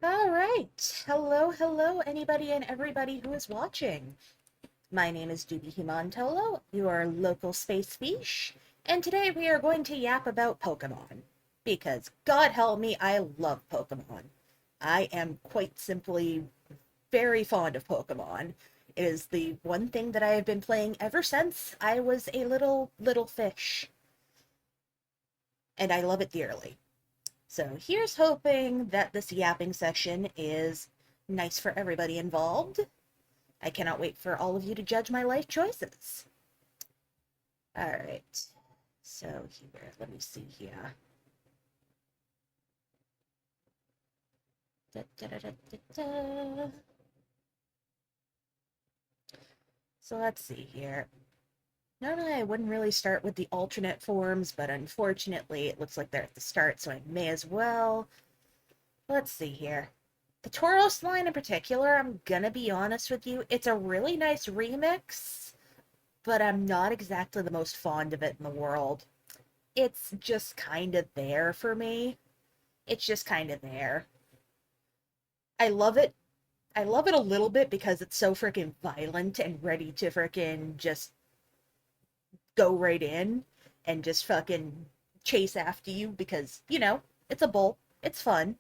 All right. Hello, anybody and everybody who is watching. My name is Duby Himantolo, your local space fish, and today we are going to yap about Pokemon. Because, God help me, I love Pokemon. I am quite simply very fond of Pokemon. It is the one thing that I have been playing ever since I was a little fish, and I love it dearly. So here's hoping that this yapping session is nice for everybody involved. I cannot wait for all of you to judge my life choices. All right. So here, let me see here. Da, da, da, da, da, da. So let's see here. Normally I wouldn't really start with the alternate forms, but unfortunately it looks like they're at the start, so I may as well. Let's see here. The Tauros line in particular, I'm gonna be honest with you, it's a really nice remix, but I'm not exactly the most fond of it in the world. It's just kind of there for me. It's just kind of there. I love it. I love it a little bit because it's so freaking violent and ready to freaking just go right in and just fucking chase after you because, it's a bull. It's fun,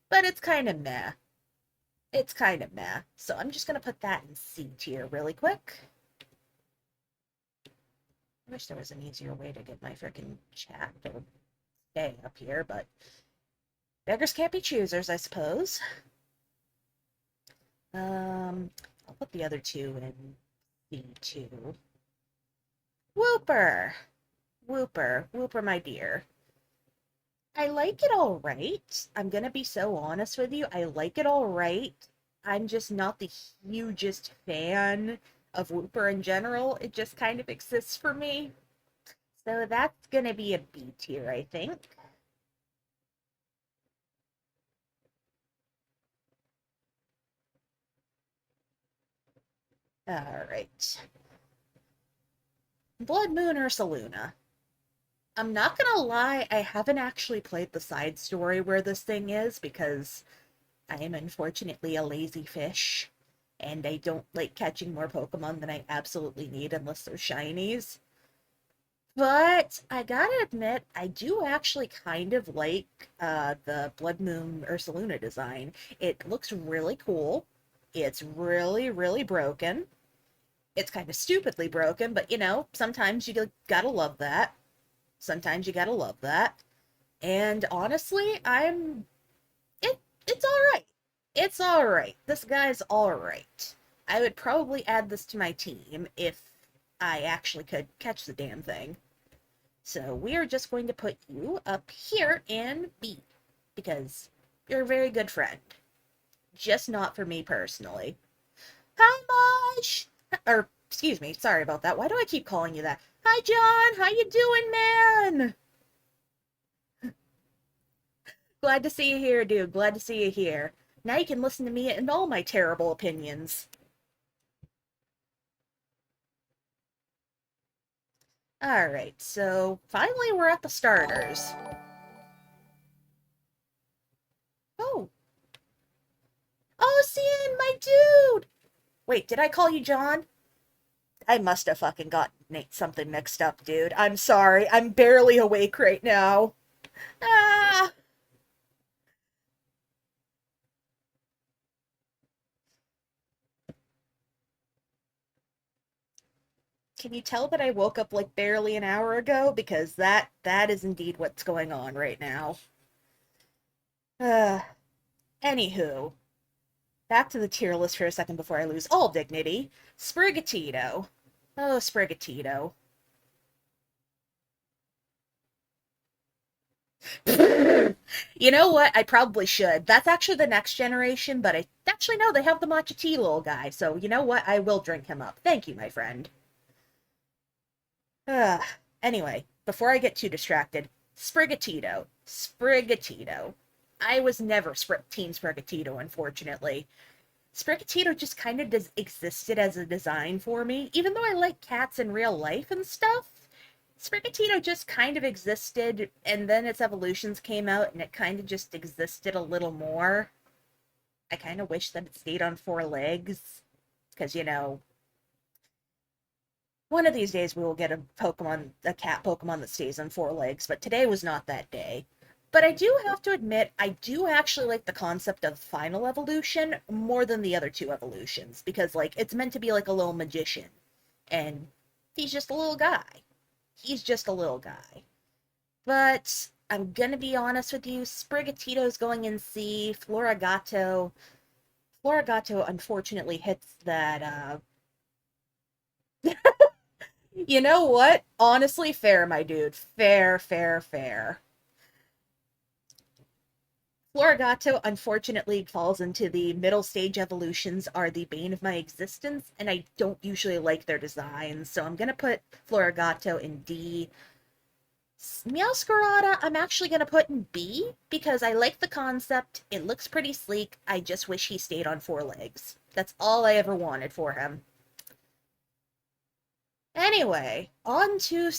but it's kind of meh. It's kind of meh. So I'm just going to put that in C tier really quick. I wish there was an easier way to get my freaking chat to stay up here, but beggars can't be choosers, I suppose. I'll put the other two in B2. Whooper! Whooper, my dear. I like it all right. I'm gonna be so honest with you. I like it all right. I'm just not the hugest fan of Whooper in general. It just kind of exists for me. So that's gonna be a B tier, I think. Alright. Blood Moon Ursaluna. I'm not gonna lie, I haven't actually played the side story where this thing is because I am unfortunately a lazy fish and I don't like catching more Pokemon than I absolutely need unless they're shinies. But I gotta admit, I do actually kind of like the Blood Moon Ursaluna design. It looks really cool. It's really broken. It's kind of stupidly broken, but sometimes you gotta love that. Sometimes you gotta love that. And honestly, it's all right. It's all right. This guy's all right. I would probably add this to my team if I actually could catch the damn thing. So we are just going to put you up here in B because you're a very good friend. Just not for me personally. Hi, Mosh! Or, excuse me, sorry about that. Why do I keep calling you that? Hi, John! How you doing, man? Glad to see you here, dude. Glad to see you here. Now you can listen to me and all my terrible opinions. Alright, so finally we're at the starters. Oh. Oh, Cian, my dude! Wait, did I call you John? I must have fucking got something mixed up, dude. I'm sorry. I'm barely awake right now. Ah! Can you tell that I woke up like barely an hour ago? Because that is indeed what's going on right now. Uh, Anywho, back to the tier list for a second before I lose all dignity. Sprigatito. Oh, Sprigatito. You know what? I probably should. That's actually the next generation, but I actually no, they have the matcha tea little guy. So you know what? I will drink him up. Thank you, my friend. Ugh. Anyway, before I get too distracted, Sprigatito. I was never Team Sprigatito, unfortunately. Sprigatito just kind of existed as a design for me, even though I like cats in real life and stuff. Sprigatito just kind of existed, and then its evolutions came out, and it kind of just existed a little more. I kind of wish that it stayed on four legs, because, one of these days we will get a cat Pokemon that stays on four legs, but today was not that day. But I do have to admit, I do actually like the concept of final evolution more than the other two evolutions, because, like, it's meant to be like a little magician, and he's just a little guy. He's just a little guy. But I'm gonna be honest with you, Sprigatito's going in C, Florigato unfortunately hits that, you know what? Honestly, fair, my dude. Fair, fair, fair. Florigato unfortunately falls into the middle stage evolutions are the bane of my existence, and I don't usually like their designs, so I'm gonna put Florigato in D. Meowscarada, I'm actually gonna put in B because I like the concept. It looks pretty sleek. I just wish he stayed on four legs. That's all I ever wanted for him. Anyway, on to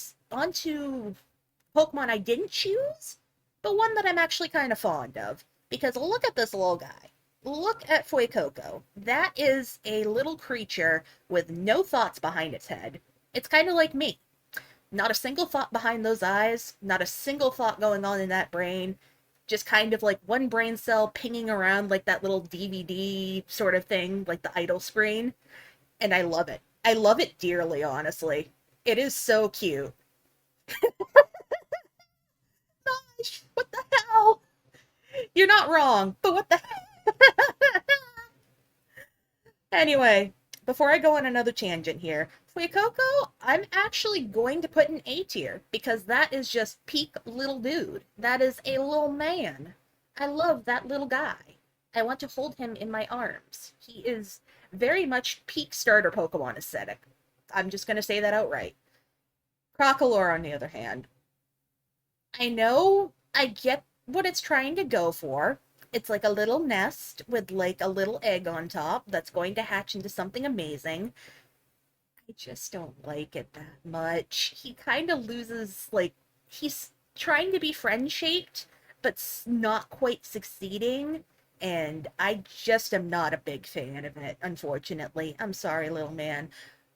Pokemon I didn't choose, but one that I'm actually kind of fond of. Because look at this little guy. Look at Fuecoco. That is a little creature with no thoughts behind its head. It's kind of like me. Not a single thought behind those eyes, not a single thought going on in that brain. Just kind of like one brain cell pinging around like that little DVD sort of thing, like the idle screen. And I love it. I love it dearly, honestly. It is so cute. Gosh, what the hell? You're not wrong, but what the Anyway, before I go on another tangent here, Fuecoco, I'm actually going to put in A tier because that is just peak little dude. That is a little man. I love that little guy. I want to hold him in my arms. He is very much peak starter Pokemon aesthetic. I'm just going to say that outright. Crocolore, on the other hand, I know I get what it's trying to go for. It's like a little nest with like a little egg on top that's going to hatch into something amazing. I just don't like it that much. He kind of loses, like, he's trying to be friend shaped, but not quite succeeding. And I just am not a big fan of it, unfortunately. I'm sorry, little man.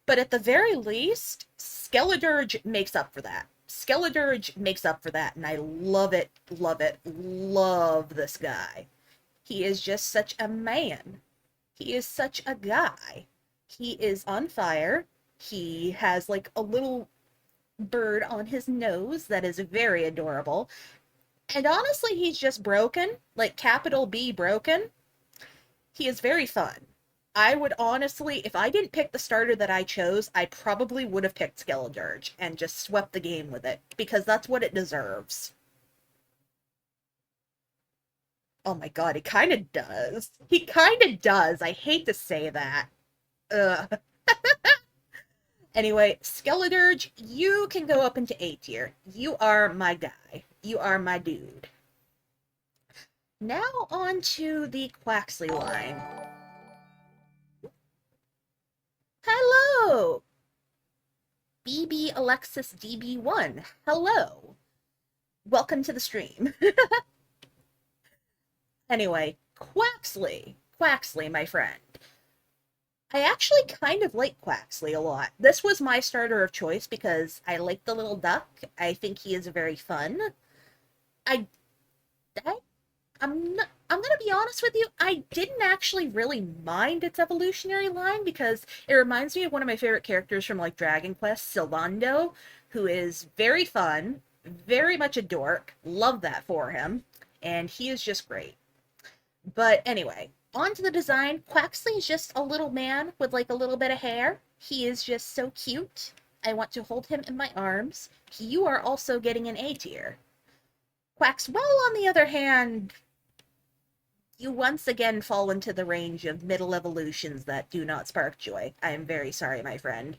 But at the very least, Skeledirge makes up for that. Skeledirge makes up for that, and I love it, love it, love this guy. He is just such a man. He is such a guy. He is on fire. He has like a little bird on his nose that is very adorable. And honestly, he's just broken, like capital B broken. He is very fun. I would honestly, if I didn't pick the starter that I chose, I probably would have picked Skeledirge and just swept the game with it, because that's what it deserves. Oh my god, he kind of does. He kind of does. I hate to say that. Ugh. Anyway, Skeledirge, you can go up into A tier. You are my guy. You are my dude. Now on to the Quaxley line. Hello! BB Alexis DB1. Hello. Welcome to the stream. Anyway, Quaxley. Quaxley, my friend. I actually kind of like Quaxley a lot. This was my starter of choice because I like the little duck. I think he is very fun. I, I I'm gonna be honest with you, I didn't actually really mind its evolutionary line because it reminds me of one of my favorite characters from like Dragon Quest, Sylvando, who is very fun, very much a dork. Love that for him, and he is just great. But anyway, on to the design. Quaxley is just a little man with like a little bit of hair. He is just so cute. I want to hold him in my arms. You are also getting an A tier. Quaxwell, on the other hand, you once again fall into the range of middle evolutions that do not spark joy. I am very sorry, my friend.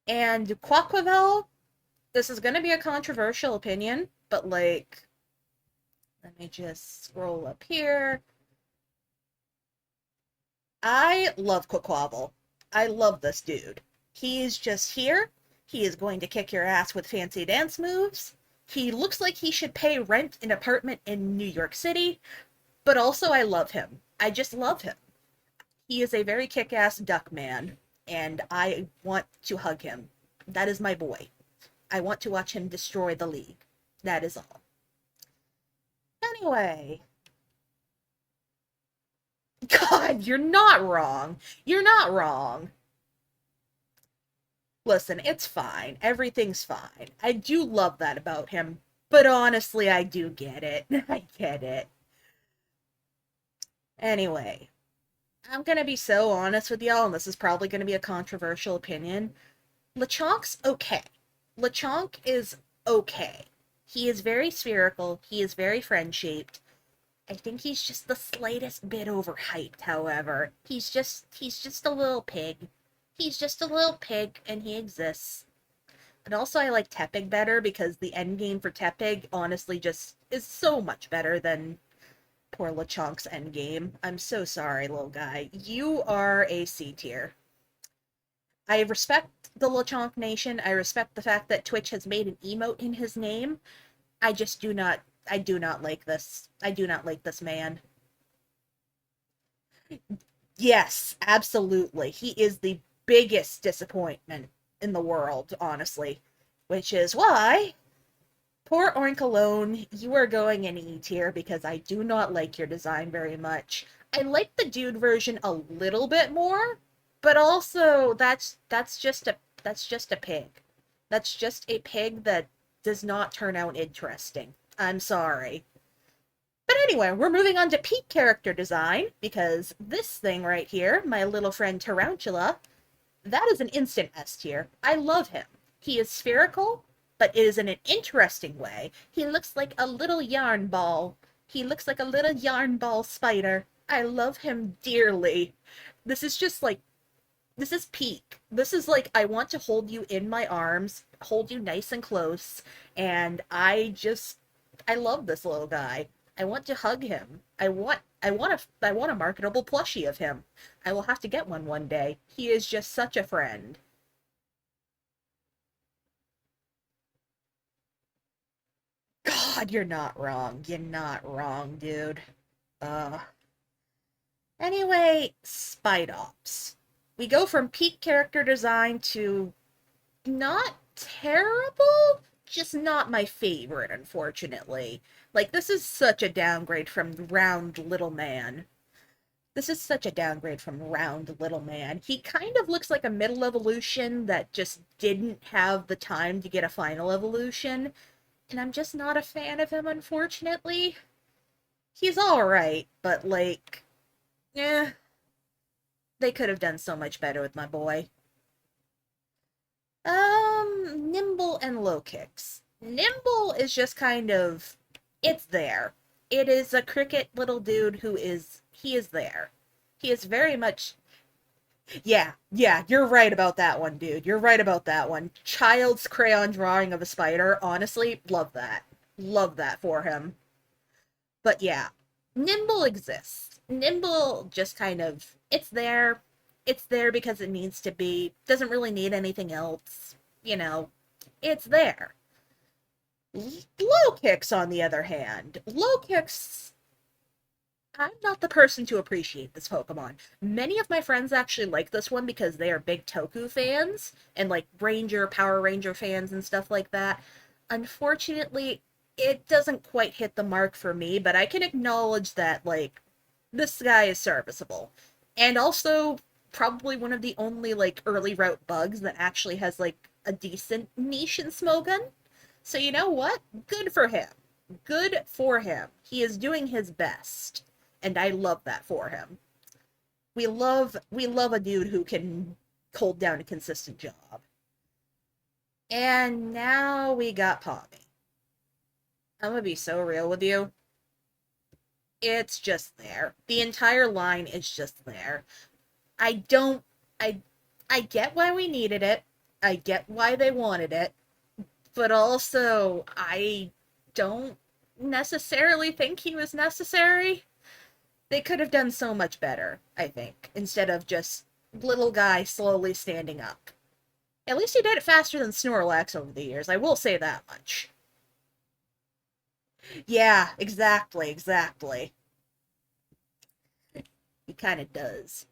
And Quaquavel, this is going to be a controversial opinion, but like, let me just scroll up here. I love Quaquavel. I love this dude. He's just here. He is going to kick your ass with fancy dance moves. He looks like he should pay rent in an apartment in New York City, But also, I love him. I just love him. He is a very kick-ass duck man, and I want to hug him. That is my boy. I want to watch him destroy the league. That is all. Anyway, God, you're not wrong. You're not wrong. Listen, it's fine. Everything's fine. I do love that about him. But honestly, I do get it. I get it. Anyway, I'm gonna be so honest with y'all, and this is probably gonna be a controversial opinion. Lechonk's okay. Lechonk is okay. He is very spherical. He is very friend-shaped. I think he's just the slightest bit overhyped, however. He's just a little pig. He's just a little pig, and he exists. And also, I like Tepig better because the endgame for Tepig honestly just is so much better than poor Lechonk's endgame. I'm so sorry, little guy. You are a C tier. I respect the Lechonk Nation. I respect the fact that Twitch has made an emote in his name. I just do not. I do not like this. I do not like this man. Yes, absolutely. He is the biggest disappointment in the world, honestly. Which is why, poor Oinkalone, you are going in E tier because I do not like your design very much. I like the dude version a little bit more, but also that's just a pig. That's just a pig that does not turn out interesting. I'm sorry. But anyway, we're moving on to peak character design, because this thing right here, my little friend Tarantula, that is an instant S tier. I love him. He is spherical, but it is in an interesting way. He looks like a little yarn ball. He looks like a little yarn ball spider. I love him dearly. This is just like, this is peak. This is like, I want to hold you in my arms, hold you nice and close, and I love this little guy. I want to hug him. I want a marketable plushie of him. I will have to get one day. He is just such a friend. God, you're not wrong. You're not wrong, dude. Uh, anyway, Spite Ops. We go from peak character design to not terrible, just not my favorite, unfortunately. Like, this is such a downgrade from Round Little Man. This is such a downgrade from Round Little Man. He kind of looks like a middle evolution that just didn't have the time to get a final evolution, and I'm just not a fan of him, unfortunately. He's alright, but like, eh, they could have done so much better with my boy. Nimble and low kicks. Nimble is just kind of, it's there. It is a cricket little dude he is there. He is very much, yeah, you're right about that one, dude. You're right about that one. Child's crayon drawing of a spider, honestly, love that. Love that for him. But yeah, Nimble exists. Nimble just kind of, it's there. It's there because it needs to be. Doesn't really need anything else. You know, it's there. Low kicks, on the other hand, low kicks. I'm not the person to appreciate this Pokemon. Many of my friends actually like this one because they are big Toku fans and like Ranger, Power Ranger fans and stuff like that. Unfortunately, it doesn't quite hit the mark for me, but I can acknowledge that, like, this guy is serviceable. And also, probably one of the only, like, early route bugs that actually has, like, a decent niche in Smogon. So you know what? Good for him. Good for him. He is doing his best. And I love that for him. We love a dude who can hold down a consistent job. And now we got Pommy. I'm gonna be so real with you. It's just there. The entire line is just there. I don't I I get why we needed it. I get why they wanted it, but also I don't necessarily think he was necessary. They could have done so much better, I think, instead of just little guy slowly standing up. At least he did it faster than Snorlax over the years, I will say that much. Yeah, exactly, exactly. kind of does.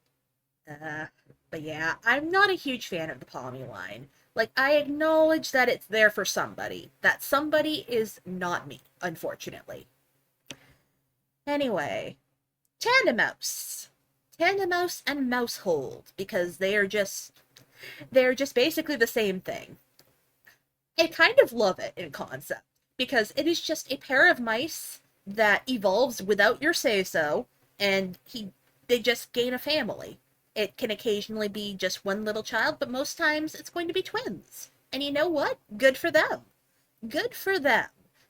Uh, but yeah, I'm not a huge fan of the Palmy line. Like, I acknowledge that it's there for somebody. That somebody is not me, unfortunately. Anyway, Tandemos. Tandemos and Mousehold, because they're just basically the same thing. I kind of love it in concept, because it is just a pair of mice that evolves without your say-so, and they just gain a family. It can occasionally be just one little child, but most times it's going to be twins. And you know what? Good for them. Good for them.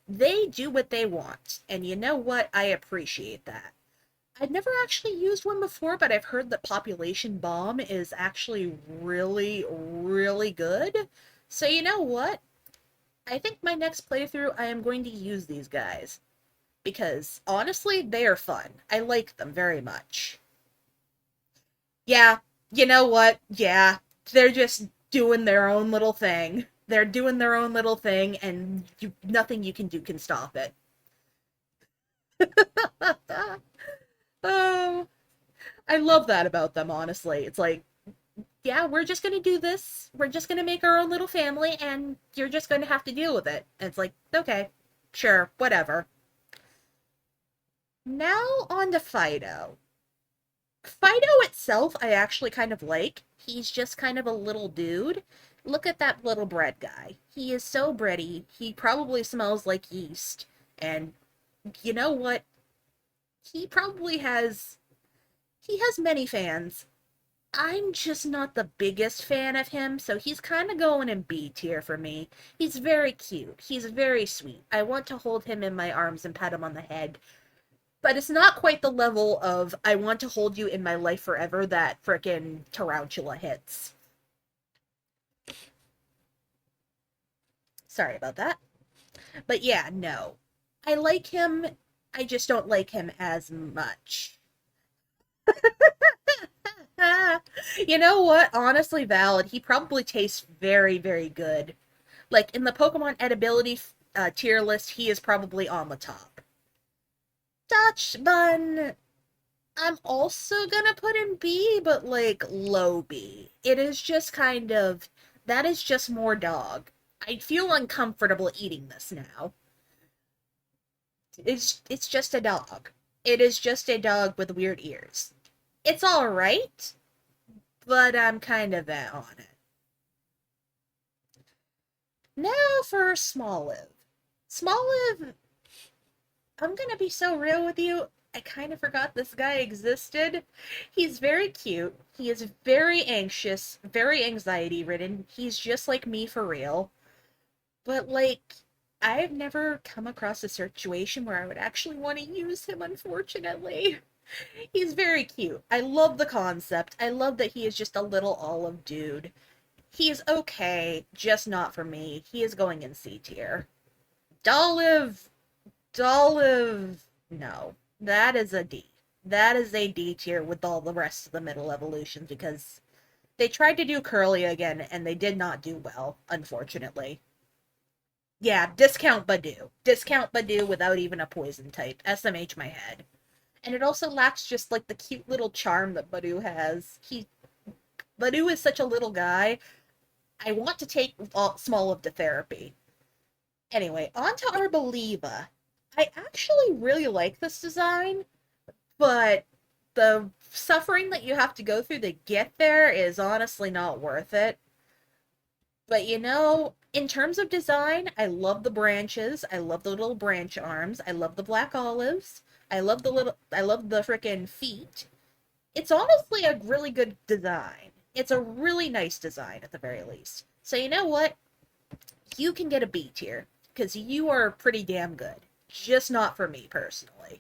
They do what they want. And you know what? I appreciate that. I've never actually used one before, but I've heard that Population Bomb is actually really, really good. So you know what? I think my next playthrough I am going to use these guys. Because honestly, they are fun. I like them very much. Yeah, you know what? Yeah, they're just doing their own little thing. They're doing their own little thing, and nothing you can do can stop it. Oh, I love that about them, honestly. It's like, yeah, we're just gonna do this. We're just gonna make our own little family, and you're just gonna have to deal with it. And it's like, okay, sure, whatever. Now on to Fido. Fido itself, I actually kind of like. He's just kind of a little dude. Look at that little bread guy. He is so bready. He probably smells like yeast. And you know what? He probably he has many fans. I'm just not the biggest fan of him, so he's kind of going in B tier for me. He's very cute. He's very sweet. I want to hold him in my arms and pat him on the head. But it's not quite the level of I want to hold you in my life forever that frickin' Tarantula hits. Sorry about that. But yeah, no. I like him. I just don't like him as much. You know what? Honestly, valid. He probably tastes very, very good. Like in the Pokemon edibility tier list, he is probably on the top. Dutch Bun, I'm also gonna put in B, but like low B. It is just kind of, that is just more dog. I feel uncomfortable eating this now. It's just a dog. It is just a dog with weird ears. It's all right, but I'm kind of out on it. Now for Smoliv. Smoliv, I'm gonna be so real with you. I kind of forgot this guy existed. He's very cute. He is very anxious, very anxiety ridden. He's just like me for real. But, like, I've never come across a situation where I would actually want to use him, unfortunately. He's very cute. I love the concept. I love that he is just a little olive dude. He is okay, just not for me. He is going in C tier. Dolive, Dolive, no. That is a D. That is a D tier with all the rest of the middle evolutions because they tried to do Curly again and they did not do well, unfortunately. Yeah, discount Badoo. Discount Badoo without even a poison type. SMH my head. And it also lacks just like the cute little charm that Badoo has. Badoo is such a little guy. I want to take Smoliv to therapy. Anyway, on to Arboliva. I actually really like this design, but the suffering that you have to go through to get there is honestly not worth it. But you know, in terms of design, I love the branches. I love the little branch arms. I love the black olives. I love the frickin' feet. It's honestly a really good design. It's a really nice design at the very least. So you know what? You can get a B tier because you are pretty damn good. Just not for me personally.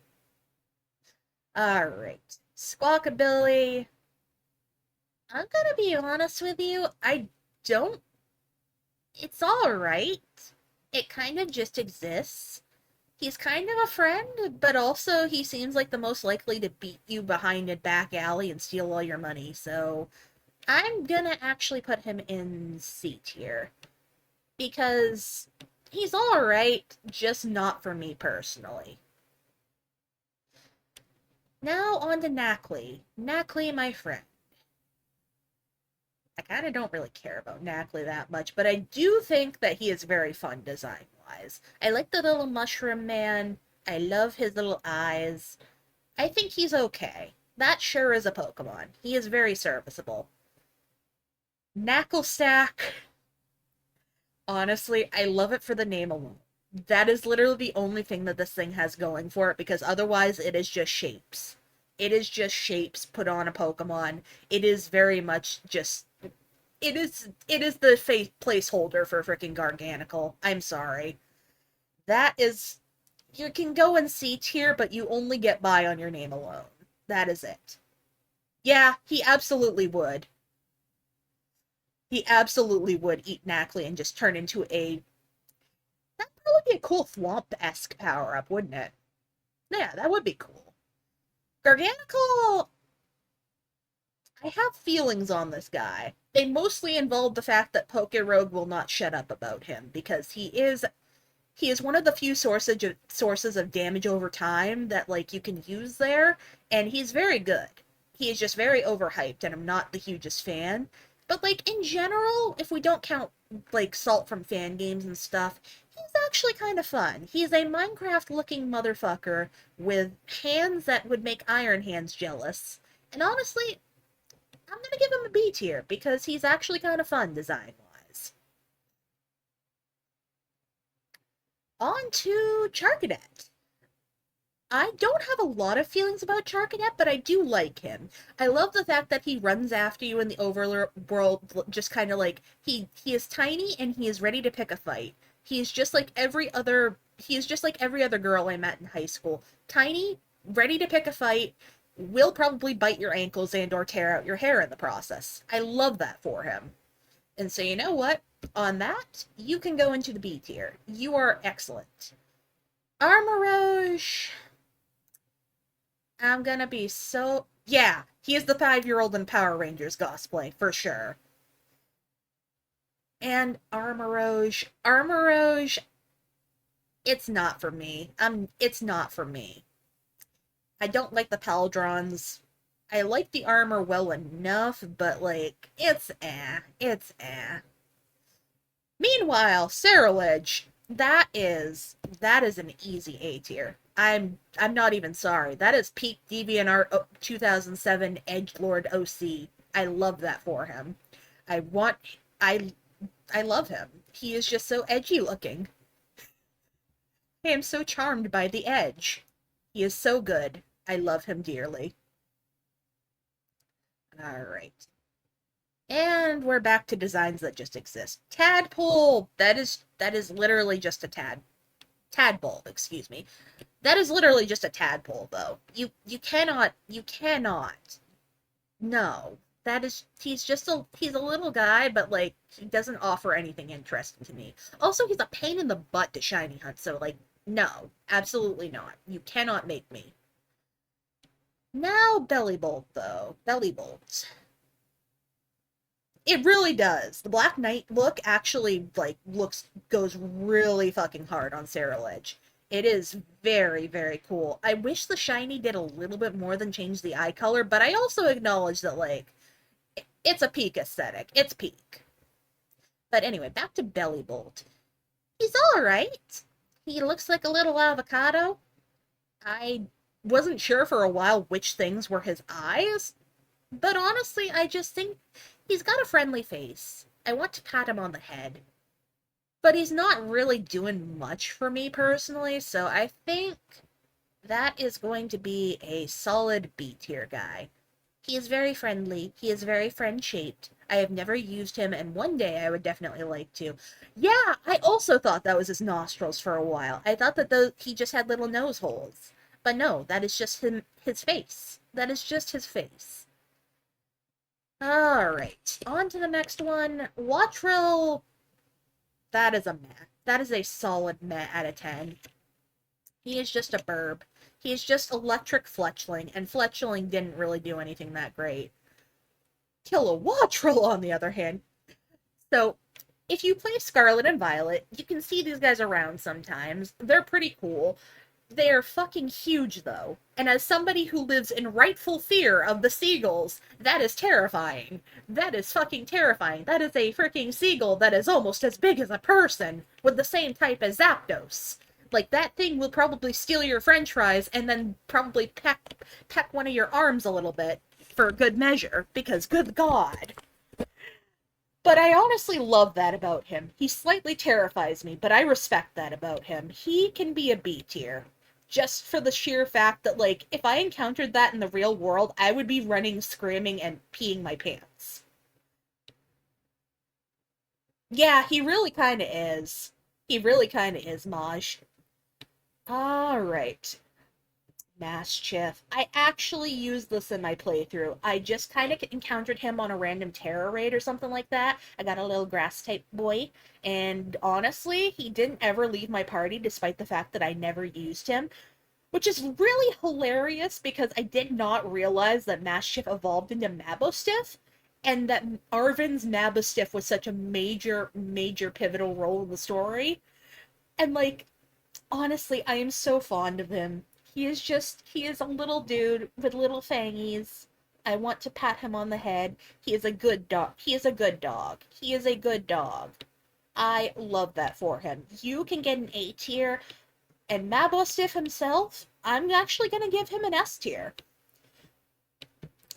All right. Squawkabilly. I'm gonna be honest with you. I don't. It's all right. It kind of just exists. He's kind of a friend, but also he seems like the most likely to beat you behind a back alley and steal all your money. So I'm gonna actually put him in C tier because he's all right, just not for me personally. Now on to Knackley. Knackley, my friend. I kind of don't really care about Knackley that much, but I do think that he is very fun design-wise. I like the little mushroom man. I love his little eyes. I think he's okay. That sure is a Pokemon. He is very serviceable. Knacklestack. Honestly, I love it for the name alone. That is literally the only thing that this thing has going for it, because otherwise it is just shapes. It is just shapes put on a Pokemon. It is very much just it is the placeholder for freaking Garganacl. I'm sorry. That is you can go in C tier, but you only get by on your name alone. That is it. Yeah, he absolutely would. He absolutely would eat Knackley and just turn into a. That'd probably be a cool Thwomp-esque power up, wouldn't it? Yeah, that would be cool. Garganacl. I have feelings on this guy. They mostly involve the fact that Pokerogue will not shut up about him because he is one of the few sources of damage over time that like you can use there, and he's very good. He is just very overhyped, and I'm not the hugest fan. But like in general, if we don't count like salt from fan games and stuff, he's actually kind of fun. He's a Minecraft-looking motherfucker with hands that would make Iron Hands jealous. And honestly, I'm gonna give him a B tier because he's actually kind of fun design-wise. On to Charcadet. I don't have a lot of feelings about Charcadet, but I do like him. I love the fact that he runs after you in the overworld, just kind of like he is tiny and he is ready to pick a fight. He is just like every other. He is just like every other girl I met in high school. Tiny, ready to pick a fight, will probably bite your ankles and or tear out your hair in the process. I love that for him. And so you know what? On that, you can go into the B tier. You are excellent. Armoroge. I'm gonna be so. Yeah, he is the 5-year-old in Power Rangers cosplay, for sure. And Armoroge. Armoroge, it's not for me. It's not for me. I don't like the Paldrons. I like the armor well enough, but like, it's eh. It's eh. Meanwhile, Ceruledge, that is an easy A tier. I'm not even sorry. That is peak DeviantArt 2007 Edgelord OC. I love that for him. I want I I love him. He is just so edgy looking. I am so charmed by the edge. He is so good. I love him dearly. All right. And we're back to designs that just exist. Tadpole! That is literally just a tadpole, excuse me. That is literally just a tadpole though. You cannot. No. He's a little guy, but like he doesn't offer anything interesting to me. Also, he's a pain in the butt to shiny hunt, so like no, absolutely not. You cannot make me. Now Bellybolt though. Bellybolt. It really does. The Black Knight look actually like looks goes really fucking hard on Sarah Ledge. It is very, very cool. I wish the shiny did a little bit more than change the eye color, but I also acknowledge that like it's a peak aesthetic. It's peak. But anyway, back to Bellybolt. He's alright. He looks like a little avocado. I wasn't sure for a while which things were his eyes, but honestly, I just think he's got a friendly face. I want to pat him on the head. But he's not really doing much for me personally, so I think that is going to be a solid B tier guy. He is very friendly. He is very friend-shaped. I have never used him, and one day I would definitely like to. Yeah, I also thought that was his nostrils for a while. I thought that he just had little nose holes. But no, that is just his face. That is just his face. Alright, on to the next one. Wattrel, that is a meh. That is a solid meh out of 10. He is just a burb. He is just electric Fletchling, and Fletchling didn't really do anything that great. Kilowattrel, on the other hand. So, if you play Scarlet and Violet, you can see these guys around sometimes. They're pretty cool. They are fucking huge, though. And as somebody who lives in rightful fear of the seagulls, that is terrifying. That is fucking terrifying. That is a freaking seagull that is almost as big as a person, with the same type as Zapdos. Like, that thing will probably steal your french fries and then probably peck one of your arms a little bit for good measure, because good god. But I honestly love that about him. He slightly terrifies me, but I respect that about him. He can be a B tier. Just for the sheer fact that, like, if I encountered that in the real world, I would be running, screaming, and peeing my pants. Yeah, he really kinda is. He really kinda is, Maj. Alright. Mischief. I actually used this in my playthrough. I just kind of encountered him on a random terror raid or something like that. I got a little grass type boy, and honestly, he didn't ever leave my party despite the fact that I never used him, which is really hilarious because I did not realize that Mischief evolved into Mabostiff, and that Arvin's Mabostiff was such a major, major pivotal role in the story. And like, honestly, I am so fond of him. He is a little dude with little fangies. I want to pat him on the head. He is a good dog. He is a good dog. He is a good dog. I love that for him. You can get an A tier, and Mabostiff himself, I'm actually going to give him an S tier.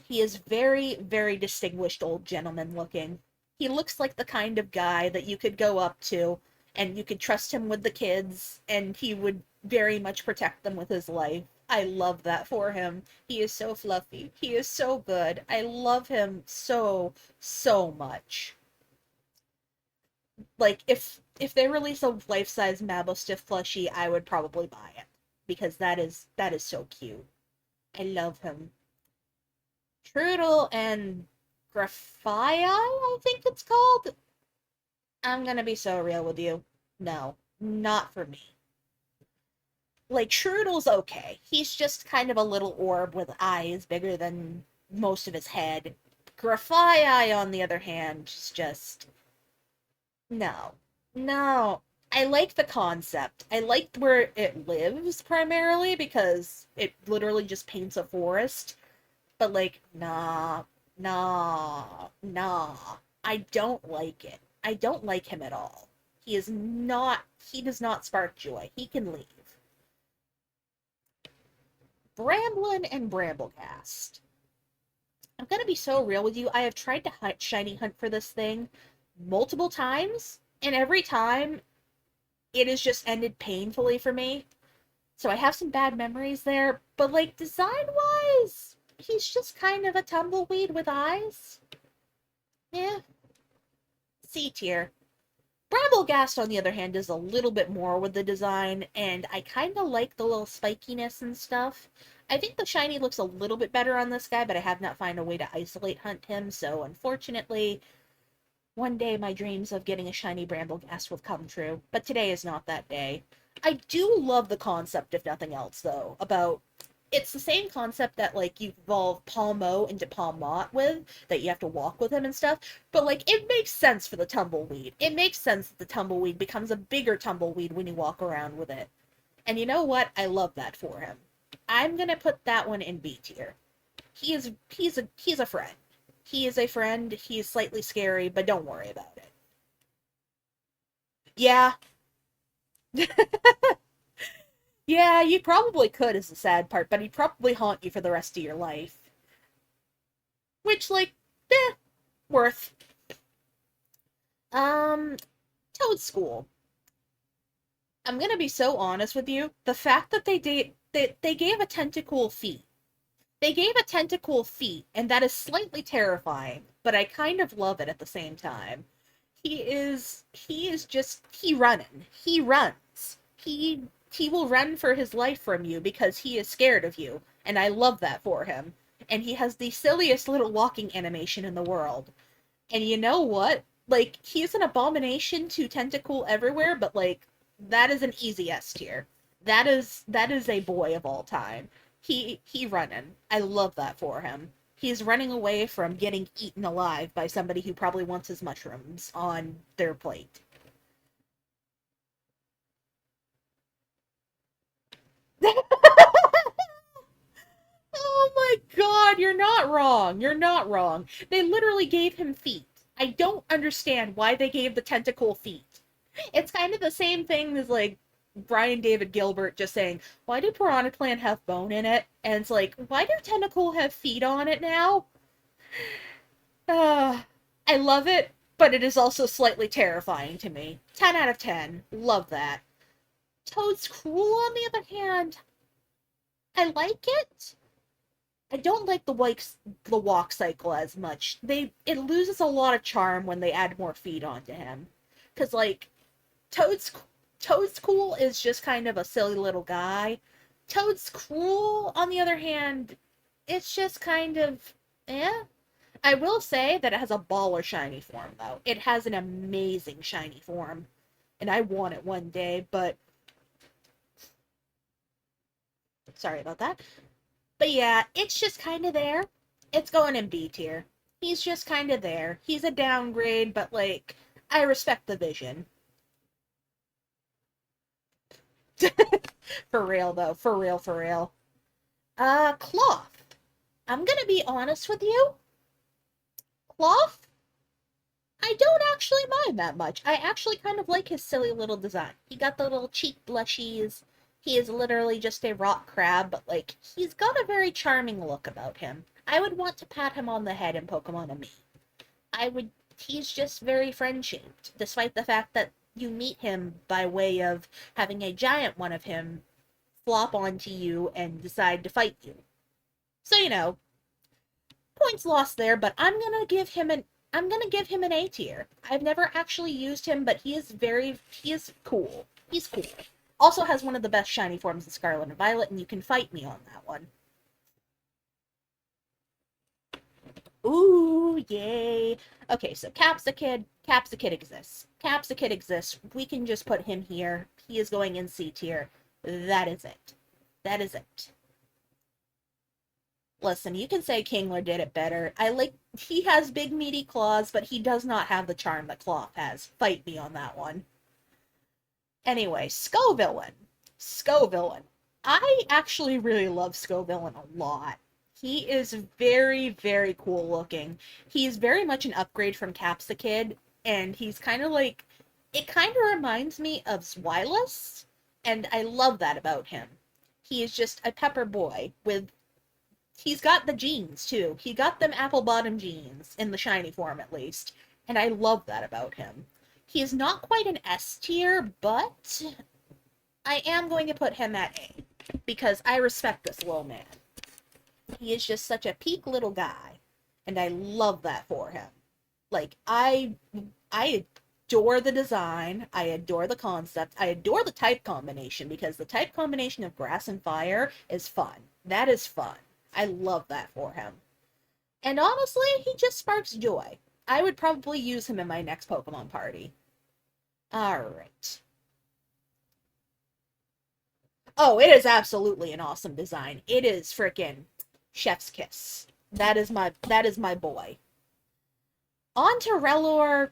He is very, very distinguished old gentleman looking. He looks like the kind of guy that you could go up to and you could trust him with the kids and he would very much protect them with his life. I love that for him. He is so fluffy. He is so good. I love him so, so much. Like, if they release a life-size Mabostiff plushie, I would probably buy it because that is so cute. I love him. Trudel and Graphia, I think it's called. I'm gonna be so real with you. No, not for me. Like, Trudel's okay. He's just kind of a little orb with eyes bigger than most of his head. Graphia, on the other hand, is just. No. No. I like the concept. I like where it lives primarily because it literally just paints a forest. But like, nah, nah. I don't like it. I don't like him at all. He does not spark joy. He can leave. Bramblin and Bramblecast. I'm gonna be so real with you. I have tried to shiny hunt for this thing multiple times, and every time it has just ended painfully for me. So I have some bad memories there, but like design-wise, he's just kind of a tumbleweed with eyes. Yeah, C tier. Bramblegast, on the other hand, is a little bit more with the design, and I kind of like the little spikiness and stuff. I think the shiny looks a little bit better on this guy, but I have not found a way to isolate hunt him, so unfortunately, one day my dreams of getting a shiny Bramblegast will come true, but today is not that day. I do love the concept, if nothing else, though, about it's the same concept that like you evolve Palmo into Palmot with, that you have to walk with him and stuff, but like it makes sense for the tumbleweed. It makes sense that the tumbleweed becomes a bigger tumbleweed when you walk around with it. And you know what? I love that for him. I'm gonna put that one in B tier. He's a friend. He is a friend. He is slightly scary, but don't worry about it. Yeah. Yeah, you probably could is the sad part, but he'd probably haunt you for the rest of your life. Which, like, eh, worth. Um, Toad School. I'm gonna be so honest with you. The fact that they gave a tentacle feet. They gave a tentacle feet, and that is slightly terrifying, but I kind of love it at the same time. He running. He runs. He will run for his life from you because he is scared of you, and I love that for him. And he has the silliest little walking animation in the world. And you know what? Like, he's an abomination to tentacle everywhere, but like that is an easy S tier. That is a boy of all time. He running. I love that for him. He's running away from getting eaten alive by somebody who probably wants his mushrooms on their plate. not wrong. You're not wrong. They literally gave him feet. I don't understand why they gave the tentacle feet. It's kind of the same thing as like Brian David Gilbert just saying, "Why did Piranha Plant have bone in it?" And it's like, "Why do Tentacle have feet on it now?" Uh, I love it, but it is also slightly terrifying to me. 10 out of 10. Love that. Toad's Cruel, on the other hand, I like it. I don't like the walk cycle as much. It loses a lot of charm when they add more feet onto him. Cause like Toad's Toad's Cool is just kind of a silly little guy. Toad's Cruel, on the other hand, it's just kind of eh. I will say that it has a baller shiny form though. It has an amazing shiny form. And I want it one day, but sorry about that. But yeah, it's just kind of there. It's going in B tier. He's just kind of there. He's a downgrade, but like, I respect the vision. For real, though. For real, for real. Cloth. I'm gonna be honest with you. Cloth, I don't actually mind that much. I actually kind of like his silly little design. He got the little cheek blushies. He is literally just a rock crab, but like, he's got a very charming look about him. I would want to pat him on the head in Pokemon Ami. I would, he's just very friend-shaped, despite the fact that you meet him by way of having a giant one of him flop onto you and decide to fight you. So, points lost there, but I'm gonna give him an A tier. I've never actually used him, but he is cool. He's cool. Also has one of the best shiny forms in Scarlet and Violet, and you can fight me on that one. Ooh, yay. Okay, so Capsakid. Capsakid exists. Capsakid exists. We can just put him here. He is going in C tier. That is it. That is it. Listen, you can say Kingler did it better. He has big meaty claws, but he does not have the charm that Cloth has. Fight me on that one. Anyway, Scovillain. Scovillain. I actually really love Scovillain a lot. He is very, very cool looking. He's very much an upgrade from Capsakid, and he's kind of like, it kind of reminds me of Zweilous, and I love that about him. He is just a pepper boy he's got the genes too. He got them apple bottom genes, in the shiny form at least, and I love that about him. He is not quite an S tier, but I am going to put him at A, because I respect this little man. He is just such a peak little guy, and I love that for him. Like, I adore the design, I adore the concept, I adore the type combination, because the type combination of grass and fire is fun. That is fun. I love that for him. And honestly, he just sparks joy. I would probably use him in my next Pokemon party. Alright. Oh, it is absolutely an awesome design. It is frickin' chef's kiss. That is my boy. On to Rellor.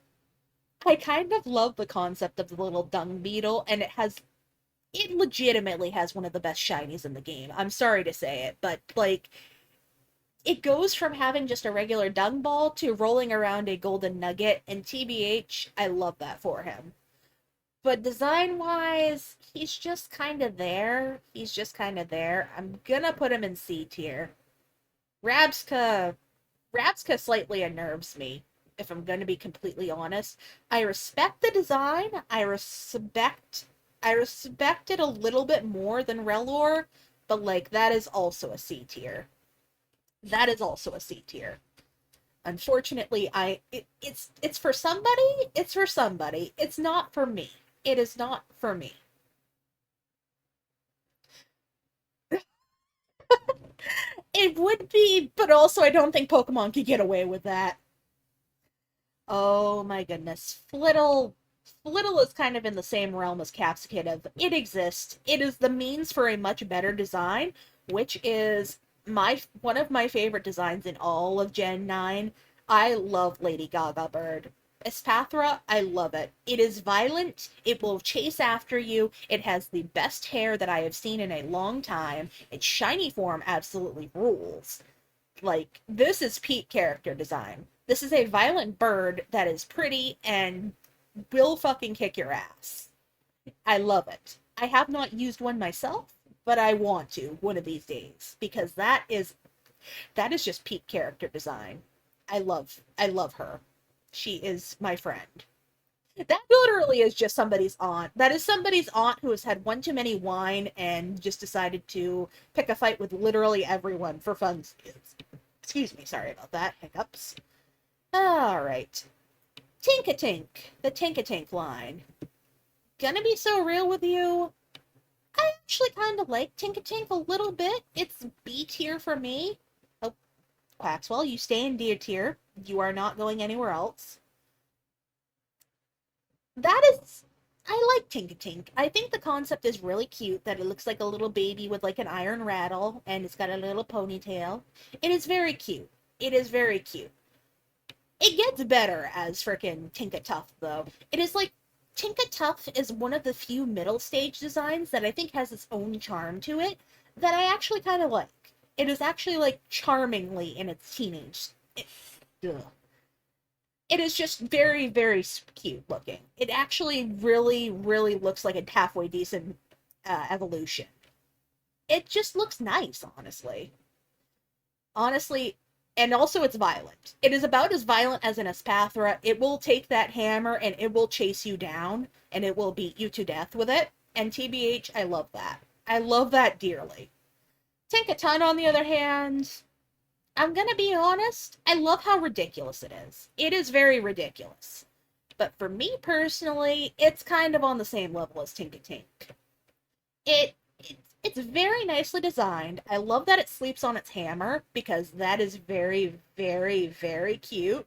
I kind of love the concept of the little dung beetle, and it legitimately has one of the best shinies in the game. I'm sorry to say it, but like, it goes from having just a regular dung ball to rolling around a golden nugget, and TBH, I love that for him. But design-wise, he's just kind of there. He's just kind of there. I'm gonna put him in C tier. Rabska slightly unnerves me, if I'm gonna be completely honest. I respect the design. I respect it a little bit more than Rellor, but like, that is also a C tier. That is also a C tier. Unfortunately, it's for somebody. It's for somebody. It's not for me. It is not for me. It would be, but also I don't think Pokemon could get away with that. Oh my goodness. Flittle is kind of in the same realm as Capsakid of it exists. It is the means for a much better design, which is one of my favorite designs in all of Gen 9. I love Lady Gaga Bird. Espathra, I love it. It is violent, it will chase after you, it has the best hair that I have seen in a long time, its shiny form absolutely rules. Like, this is peak character design. This is a violent bird that is pretty and will fucking kick your ass. I love it. I have not used one myself, but I want to one of these days because that is just peak character design. I love her. She is my friend. That literally is just somebody's aunt. That is somebody's aunt who has had one too many wine and just decided to pick a fight with literally everyone for fun. Excuse me, sorry about that. Hiccups. All right. Tinkatink, the Tinkatink line. Gonna be so real with you. I actually kind of like Tinkatink a little bit. It's B tier for me. Oh, Quaxwell, you stay in D tier. You are not going anywhere else. That is, I like Tinkatink. I think the concept is really cute that it looks like a little baby with like an iron rattle and it's got a little ponytail. It is very cute. It is very cute. It gets better as frickin' Tinkatuff though. It is like Tinkatuff is one of the few middle stage designs that I think has its own charm to it that I actually kind of like. It is actually like charmingly in its teenage. Ugh. It is just very, very cute looking. It actually really, really looks like a halfway decent evolution. It just looks nice, honestly. Honestly, and also it's violent. It is about as violent as an Espathra. It will take that hammer and it will chase you down and it will beat you to death with it. And TBH, I love that. I love that dearly. Tinkaton, on the other hand, I'm gonna be honest, I love how ridiculous it is. It is very ridiculous. But for me personally, it's kind of on the same level as Tinkatink. It's very nicely designed. I love that it sleeps on its hammer because that is very, very, very cute.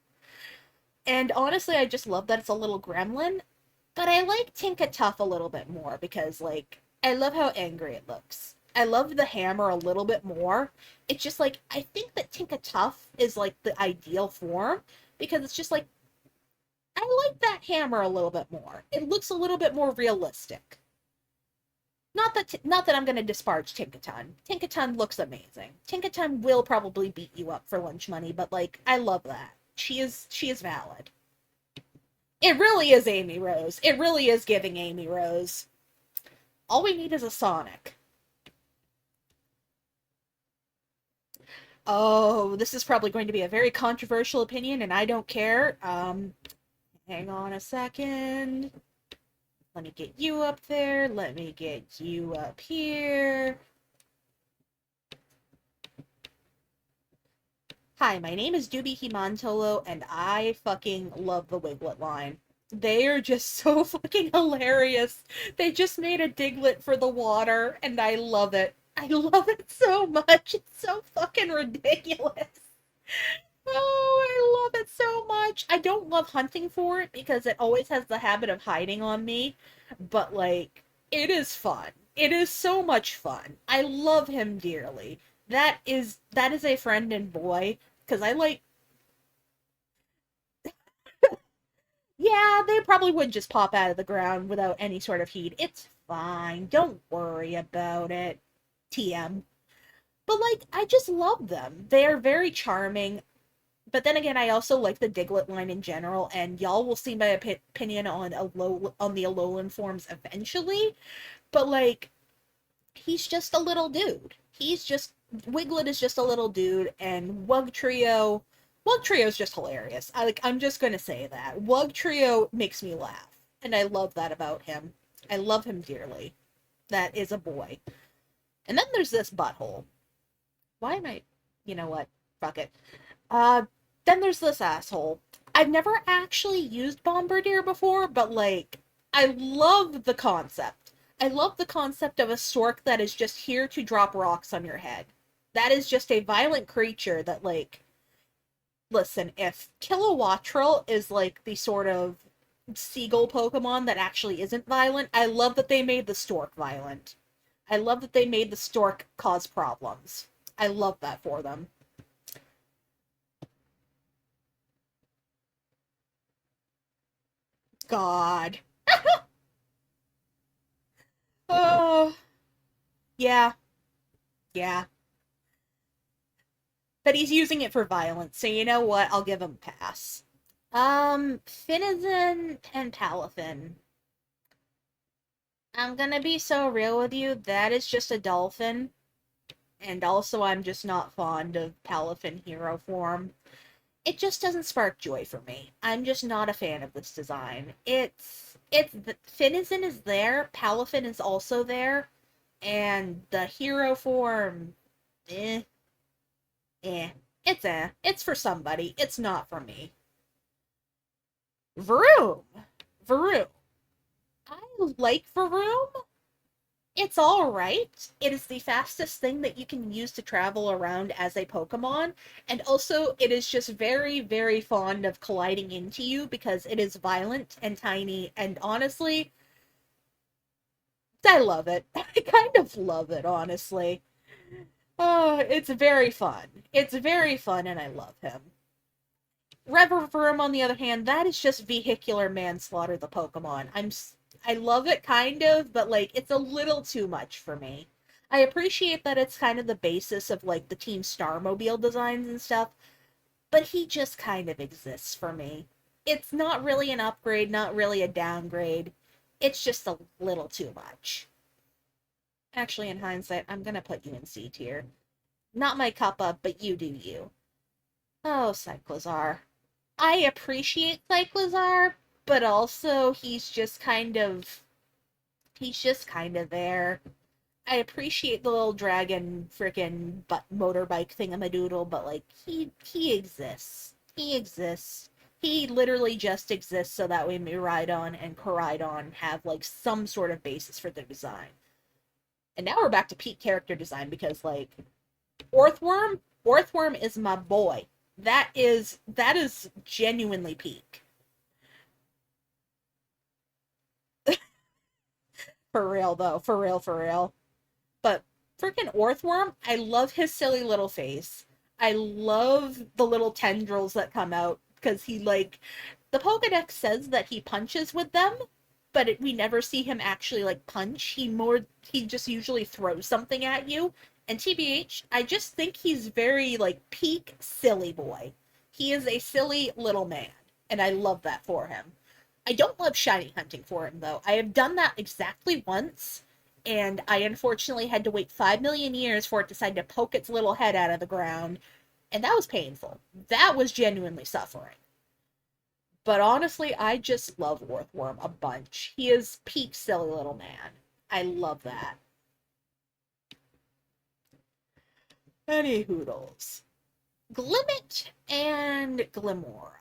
And honestly, I just love that it's a little gremlin. But I like Tinkatuff a little bit more because, like, I love how angry it looks. I love the hammer a little bit more. It's just like, I think that Tinkatuff is like the ideal form because it's just like, I like that hammer a little bit more. It looks a little bit more realistic. Not that I'm gonna disparage Tinkaton. Tinkaton looks amazing. Tinkaton will probably beat you up for lunch money, but like I love that. She is valid. It really is Amy Rose. It really is giving Amy Rose. All we need is a Sonic. Oh, this is probably going to be a very controversial opinion, and I don't care. Hang on a second. Let me get you up there. Let me get you up here. Hi, my name is Dubi Himantolo, and I fucking love the Wiglet line. They are just so fucking hilarious. They just made a Diglett for the water, and I love it. I love it so much. It's so fucking ridiculous. Oh, I love it so much. I don't love hunting for it because it always has the habit of hiding on me, but like, it is fun. It is so much fun. I love him dearly. That is a friend and boy because I like, yeah, they probably would just pop out of the ground without any sort of heat. It's fine. Don't worry about it. TM. But like, I just love them. They are very charming. But then again, I also like the Diglett line in general, and y'all will see my opinion on on the Alolan forms eventually. But like, he's just a little dude. Wiglet is just a little dude, and Wug Trio is just hilarious. I'm just gonna say that Wug Trio makes me laugh, and I love that about him. I love him dearly. That is a boy. And then there's this butthole. Why am I? You know what? Fuck it. Uh, then there's this asshole. I've never actually used Bombardier before, but like, I love the concept. I love the concept of a stork that is just here to drop rocks on your head. That is just a violent creature that, like, listen, if Kilowattrel is like the sort of seagull Pokemon that actually isn't violent, I love that they made the stork violent. I love that they made the stork cause problems. I love that for them. God. Oh, yeah, yeah. But he's using it for violence, so you know what? I'll give him a pass. Finizen and Palafin. I'm gonna be so real with you, that is just a dolphin. And also, I'm just not fond of Palafin hero form. It just doesn't spark joy for me. I'm just not a fan of this design. Finizen is there, Palafin is also there, and the hero form, eh, it's for somebody. It's not for me. Vroom, Vroom. I like Vroom. It's alright. It is the fastest thing that you can use to travel around as a Pokemon, and also it is just very, very fond of colliding into you because it is violent and tiny, and honestly, I love it. I kind of love it, honestly. Oh, it's very fun. It's very fun, and I love him. Reververum, on the other hand, that is just vehicular manslaughter, the Pokemon. I love it, kind of, but, like, it's a little too much for me. I appreciate that it's kind of the basis of, like, the Team Starmobile designs and stuff, but he just kind of exists for me. It's not really an upgrade, not really a downgrade. It's just a little too much. Actually, in hindsight, I'm gonna put you in C tier. Not my cuppa, but you do you. Oh, Cyclizar. I appreciate Cyclizar, but also he's just kind of there. I appreciate the little dragon frickin' motorbike thingamadoodle, but like he exists. He exists. He literally just exists so that way Miraidon and Koraidon have like some sort of basis for their design. And now we're back to peak character design because like Orthworm is my boy. That is genuinely peak. For real though, for real, for real. But freaking Orthworm, I love his silly little face. I love the little tendrils that come out because he like the Pokedex says that he punches with them, but we never see him actually like punch. He just usually throws something at you. And TBH, I just think he's very like peak silly boy. He is a silly little man, and I love that for him. I don't love shiny hunting for him though. I have done that exactly once, and I unfortunately had to wait 5 million years for it to decide to poke its little head out of the ground, and that was painful. That was genuinely suffering. But honestly, I just love Worthworm a bunch. He is peak silly little man. I love that. Any hoodles. Glimmet and Glimora.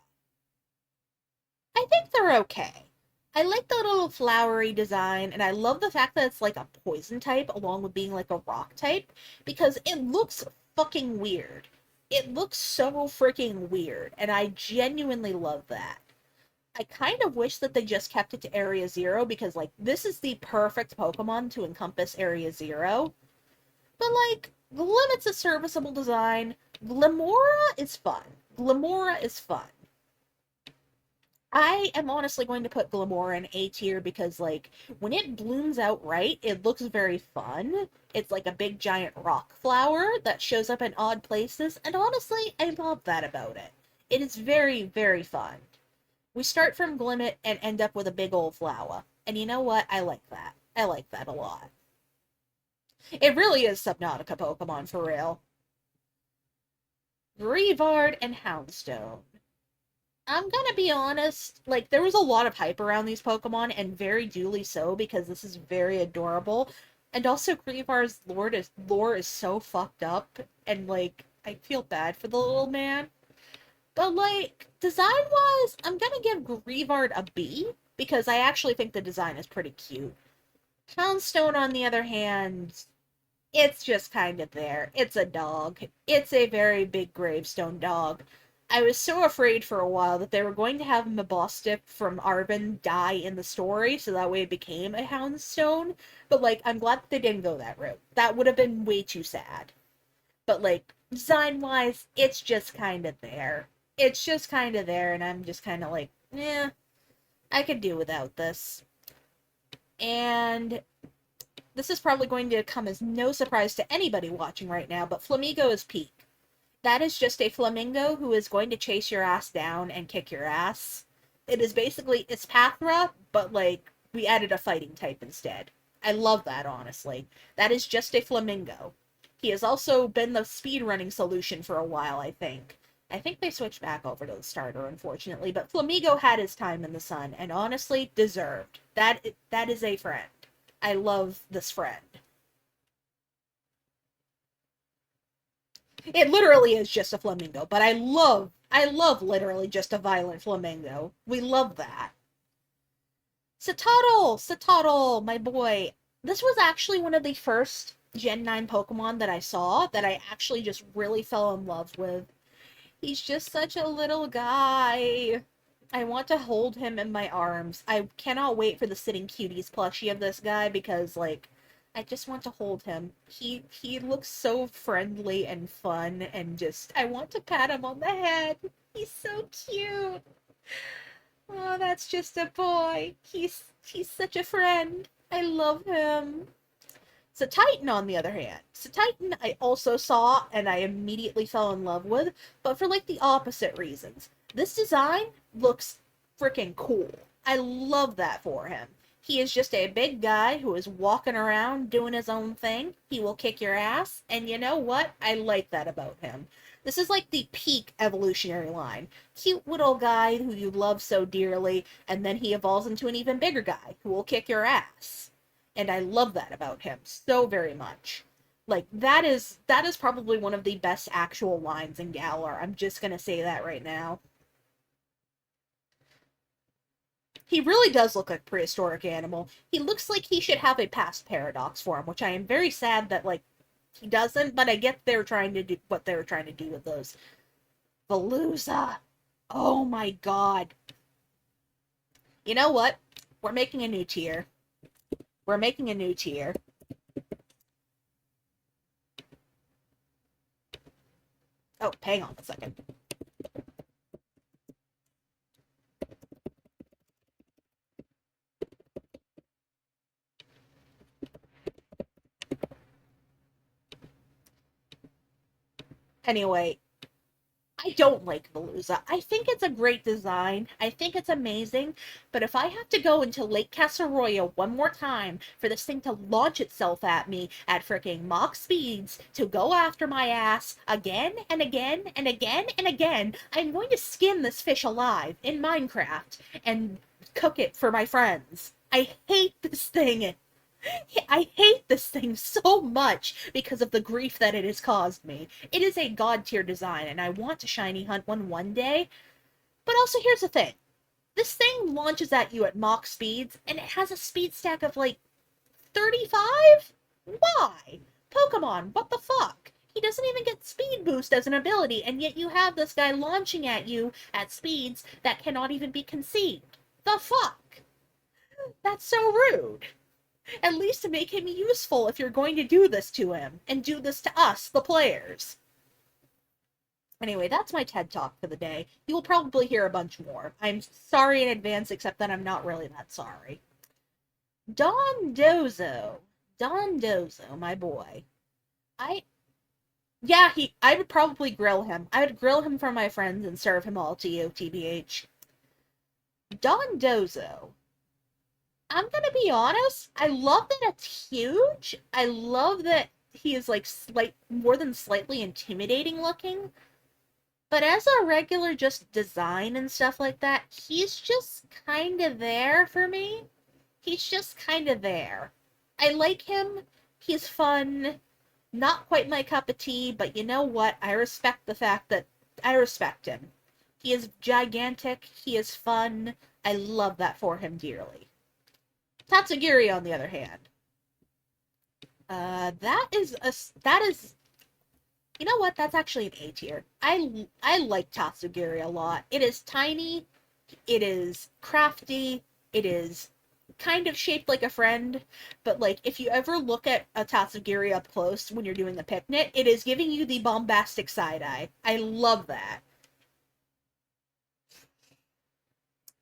I think they're okay. I like the little flowery design, and I love the fact that it's like a poison type along with being like a rock type, because it looks fucking weird. It looks so freaking weird, and I genuinely love that. I kind of wish that they just kept it to Area Zero, because like this is the perfect Pokemon to encompass Area Zero. But like, Glimmet's a serviceable design. Glimora is fun. Glimora is fun. I am honestly going to put Glimora in A tier because, like, when it blooms out right, it looks very fun. It's like a big giant rock flower that shows up in odd places, and honestly, I love that about it. It is very, very fun. We start from Glimmet and end up with a big old flower. And you know what? I like that. I like that a lot. It really is Subnautica Pokemon for real. Greavard and Houndstone. I'm gonna be honest, like, there was a lot of hype around these Pokemon, and very duly so, because this is very adorable. And also, Greavard's lore is so fucked up, and, like, I feel bad for the little man. But, like, design-wise, I'm gonna give Greavard a B, because I actually think the design is pretty cute. Houndstone, on the other hand, it's just kind of there. It's a dog. It's a very big gravestone dog. I was so afraid for a while that they were going to have Mabosstick from Arven die in the story, so that way it became a Houndstone. But, like, I'm glad that they didn't go that route. That would have been way too sad. But, like, design-wise, it's just kind of there. It's just kind of there, and I'm just kind of like, eh, I could do without this. And this is probably going to come as no surprise to anybody watching right now, but Flamigo is peak. That is just a flamingo who is going to chase your ass down and kick your ass. It is basically, it's Pathra, but like, we added a fighting type instead. I love that, honestly. That is just a flamingo. He has also been the speedrunning solution for a while, I think. I think they switched back over to the starter, unfortunately, but Flamingo had his time in the sun, and honestly, deserved. That is a friend. I love this friend. It literally is just a flamingo, but I love literally just a violent flamingo. We love that. Satotl, my boy. This was actually one of the first Gen 9 Pokemon that I saw that I actually just really fell in love with. He's just such a little guy. I want to hold him in my arms. I cannot wait for the Sitting Cuties plushie of this guy because, like, I just want to hold him. He looks so friendly and fun and just I want to pat him on the head. He's so cute. Oh, that's just a boy. He's such a friend. I love him. So Titan, on the other hand, so Titan I also saw and I immediately fell in love with, but for like the opposite reasons. This design looks freaking cool. I love that for him. He is just a big guy who is walking around doing his own thing. He will kick your ass, and you know what? I like that about him. This is like the peak evolutionary line. Cute little guy who you love so dearly, and then he evolves into an even bigger guy who will kick your ass. And I love that about him so very much. Like that is probably one of the best actual lines in Galar. I'm just gonna say that right now. He really does look like a prehistoric animal. He looks like he should have a past paradox for him, which I am very sad that like he doesn't, but I get they're trying to do what they were trying to do with those. Veluza. Oh my god. You know what? We're making a new tier. We're making a new tier. Oh, hang on a second. Anyway, I don't like Veluza. I think it's a great design. I think it's amazing. But if I have to go into Lake Casseroya one more time for this thing to launch itself at me at freaking Mach speeds to go after my ass again and again and again and again, I'm going to skin this fish alive in Minecraft and cook it for my friends. I hate this thing. I hate this thing so much because of the grief that it has caused me. It is a god tier design, and I want to shiny hunt one day. But also, here's the thing: this thing launches at you at Mach speeds, and it has a speed stack of like 35. Why? Pokemon, what the fuck? He doesn't even get speed boost as an ability, and yet you have this guy launching at you at speeds that cannot even be conceived. The fuck? That's so rude. At least to make him useful if you're going to do this to him, and do this to us, the players. Anyway, that's my TED Talk for the day. You will probably hear a bunch more. I'm sorry in advance, except that I'm not really that sorry. Don Dozo. Don Dozo, my boy. I Yeah, I would probably grill him. I would grill him for my friends and serve him all to you, TBH. Don Dozo. I'm gonna be honest. I love that it's huge. I love that he is like more than slightly intimidating looking. But as a regular just design and stuff like that, he's just kind of there for me. He's just kind of there. I like him. He's fun. Not quite my cup of tea, but you know what? I respect the fact that I respect him. He is gigantic. He is fun. I love that for him dearly. Tatsugiri, on the other hand, that is you know what? That's actually an A tier. I like Tatsugiri a lot. It is tiny, it is crafty, it is kind of shaped like a friend, but like if you ever look at a Tatsugiri up close when you're doing a picnic, it is giving you the bombastic side eye. I love that.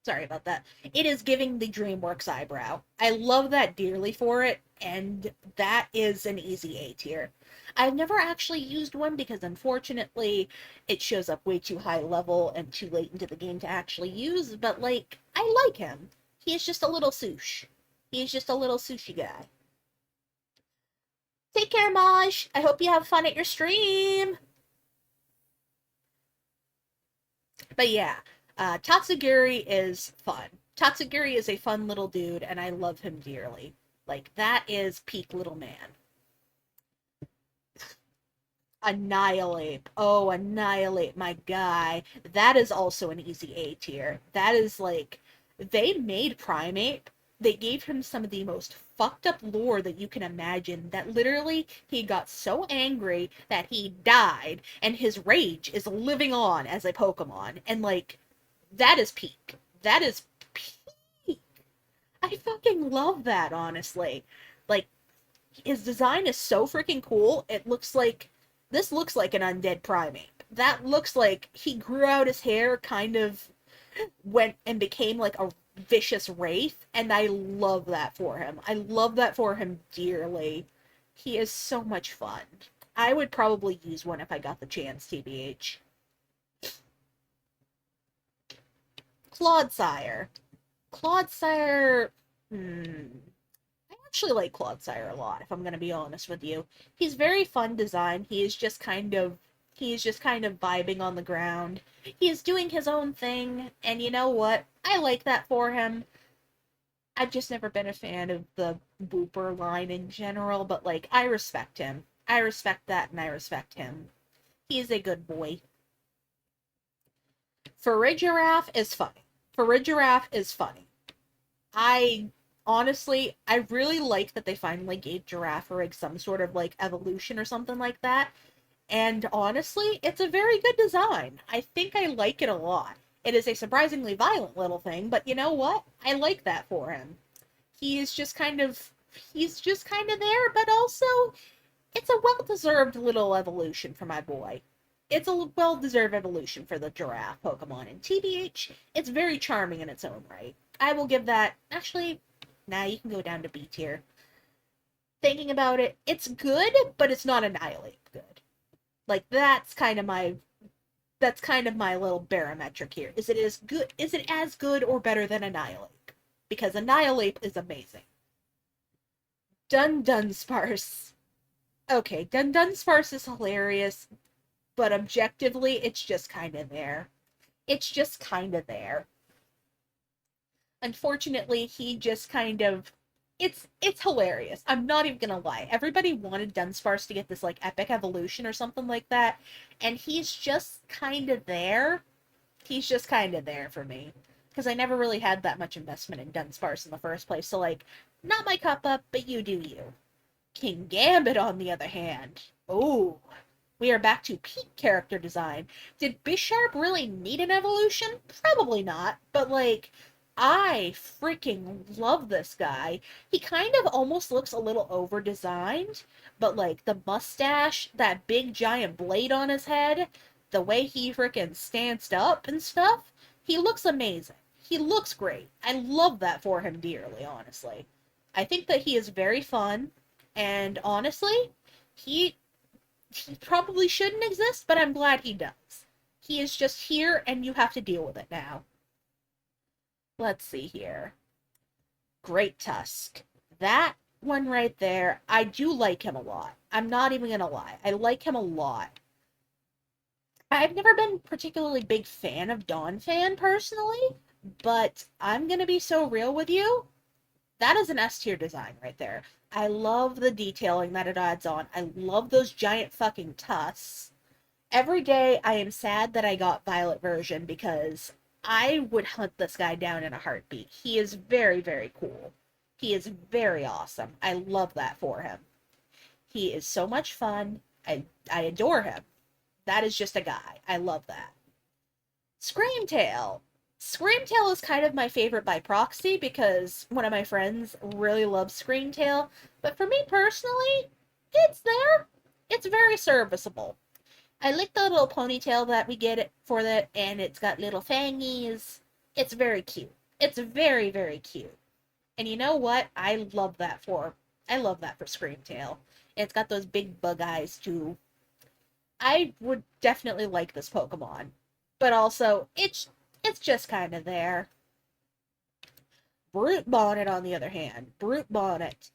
Sorry about that. It is giving the DreamWorks eyebrow. I love that dearly for it, and that is an easy A tier. I've never actually used one because unfortunately it shows up way too high level and too late into the game to actually use, but like, I like him. He is just a little sush. He is just a little sushi guy. Take care, Maj. I hope you have fun at your stream. But yeah, Tatsugiri is fun. Tatsugiri is a fun little dude, and I love him dearly. Like, that is peak little man. Annihilate. Oh, Annihilate, my guy. That is also an easy A tier. That is like, they made Primate. They gave him some of the most fucked up lore that you can imagine. That literally he got so angry that he died, and his rage is living on as a Pokemon. And like, that is peak. That is peak. I fucking love that, honestly. Like, his design is so freaking cool. It looks like this looks like an undead primate. That looks like he grew out his hair, kind of went and became like a vicious wraith, and I love that for him. I love that for him dearly. He is so much fun. I would probably use one if I got the chance, TBH. Clodsire. Clodsire. I actually like Clodsire a lot, if I'm gonna be honest with you. He's very fun design. He is just kind of vibing on the ground. He is doing his own thing, and you know what? I like that for him. I've just never been a fan of the Booper line in general, but like, I respect him. I respect that, and I respect him. He's a good boy. Farigiraf is funny. Farigiraf is funny. I I really like that they finally gave Girafarig some sort of like evolution or something like that. And honestly, it's a very good design. I think I like it a lot. It is a surprisingly violent little thing, but you know what? I like that for him. He is just kind of he's just kind of there, but also it's a well-deserved little evolution for my boy. It's a well-deserved evolution for the giraffe Pokemon, and TBH, it's very charming in its own right. I will give that. Actually, nah, you can go down to B tier. Thinking about it, it's good, but it's not Annihilate good. Like, that's kind of my little barometric here. Is it as good or better than Annihilate? Because Annihilate is amazing. Dun Dun Sparse. Okay, Dun Dun Sparse is hilarious, but objectively, it's just kind of there. It's just kind of there. Unfortunately, he just kind of it's hilarious. I'm not even gonna lie. Everybody wanted Dunsparce to get this like epic evolution or something like that, and he's just kind of there. He's just kind of there for me because I never really had that much investment in Dunsparce in the first place. So like, not my cup up, but you do you. King Gambit, on the other hand, oh, we are back to peak character design. Did Bisharp really need an evolution? Probably not, but like, I freaking love this guy. He kind of almost looks a little over designed, but like the mustache, that big giant blade on his head, the way he freaking stands up and stuff, he looks amazing. He looks great. I love that for him dearly, honestly. I think that he is very fun, and honestly, he he probably shouldn't exist, but I'm glad he does. He is just here, and you have to deal with it now. Let's see here. Great Tusk. That one right there, I do like him a lot. I'm not even gonna lie. I like him a lot. I've never been particularly big fan of Donphan personally, but I'm gonna be so real with you. That is an S tier design right there. I love the detailing that it adds on. I love those giant fucking tusks. Every day I am sad that I got Violet version because I would hunt this guy down in a heartbeat. He is very, very cool. He is very awesome. I love that for him. He is so much fun. I adore him. That is just a guy. I love that. Screamtail. Screamtail is kind of my favorite by proxy because one of my friends really loves Screamtail, but for me personally, it's there. It's very serviceable. I like the little ponytail that we get it for that, and it's got little fangies. It's very cute. It's very, very cute. And you know what? I love that for Screamtail. It's got those big bug eyes too. I would definitely like this Pokemon. But also, it's just kind of there. Brute Bonnet, on the other hand, Brute Bonnet.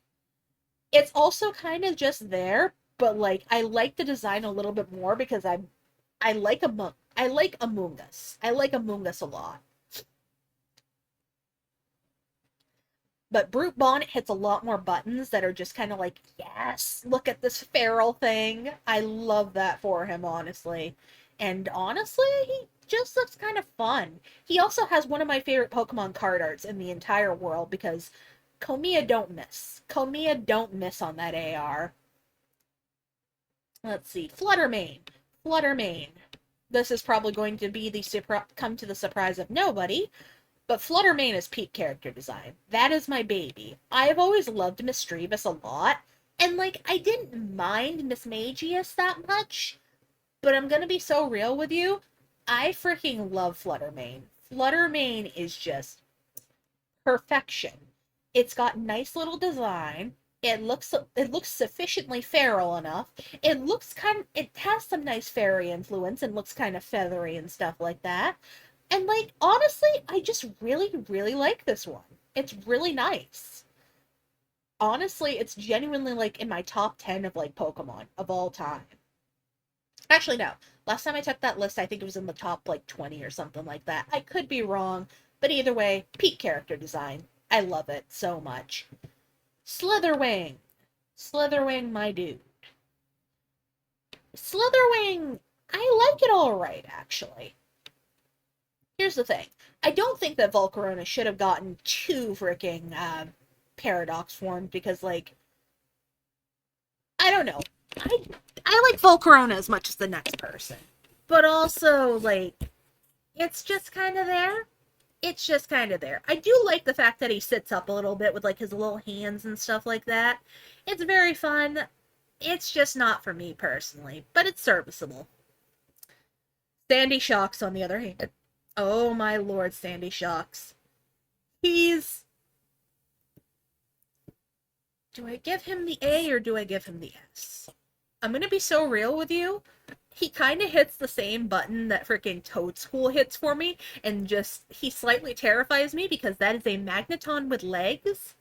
It's also kind of just there, but like I like the design a little bit more because I like Among Us. I like Among Us a lot. But Brute Bonnet hits a lot more buttons that are just kind of like, yes, look at this feral thing. I love that for him, honestly. And honestly, he just looks kind of fun. He also has one of my favorite Pokemon card arts in the entire world because Komiya don't miss. Komiya don't miss on that AR. Let's see. Fluttermane. Fluttermane. This is probably going to be come to the surprise of nobody, but Fluttermane is peak character design. That is my baby. I've always loved Misdreavus a lot, and like I didn't mind Mismagius that much, but I'm gonna be so real with you. I freaking love Fluttermane. Fluttermane is just perfection. It's got nice little design. It looks sufficiently feral enough. It has some nice fairy influence and looks kind of feathery and stuff like that. And like honestly, I just really really like this one. It's really nice. Honestly, it's genuinely like in my top 10 of like Pokemon of all time. Actually no. Last time I took that list, I think it was in the top like 20 or something like that. I could be wrong, but either way, peak character design. I love it so much. Slitherwing. Slitherwing, my dude. Slitherwing, I like it alright, actually. Here's the thing. I don't think that Volcarona should have gotten too freaking paradox formed because, like, I don't know. I, I like Volcarona as much as the next person. But also, like, it's just kind of there. It's just kind of there. I do like the fact that he sits up a little bit with like his little hands and stuff like that. It's very fun. It's just not for me personally, but it's serviceable. Sandy Shocks, on the other hand. Oh my lord, Sandy Shocks. He's. Do I give him the A or do I give him the S? I'm gonna be so real with you. He kind of hits the same button that freaking Toad School hits for me, and just, he slightly terrifies me because that is a Magneton with legs.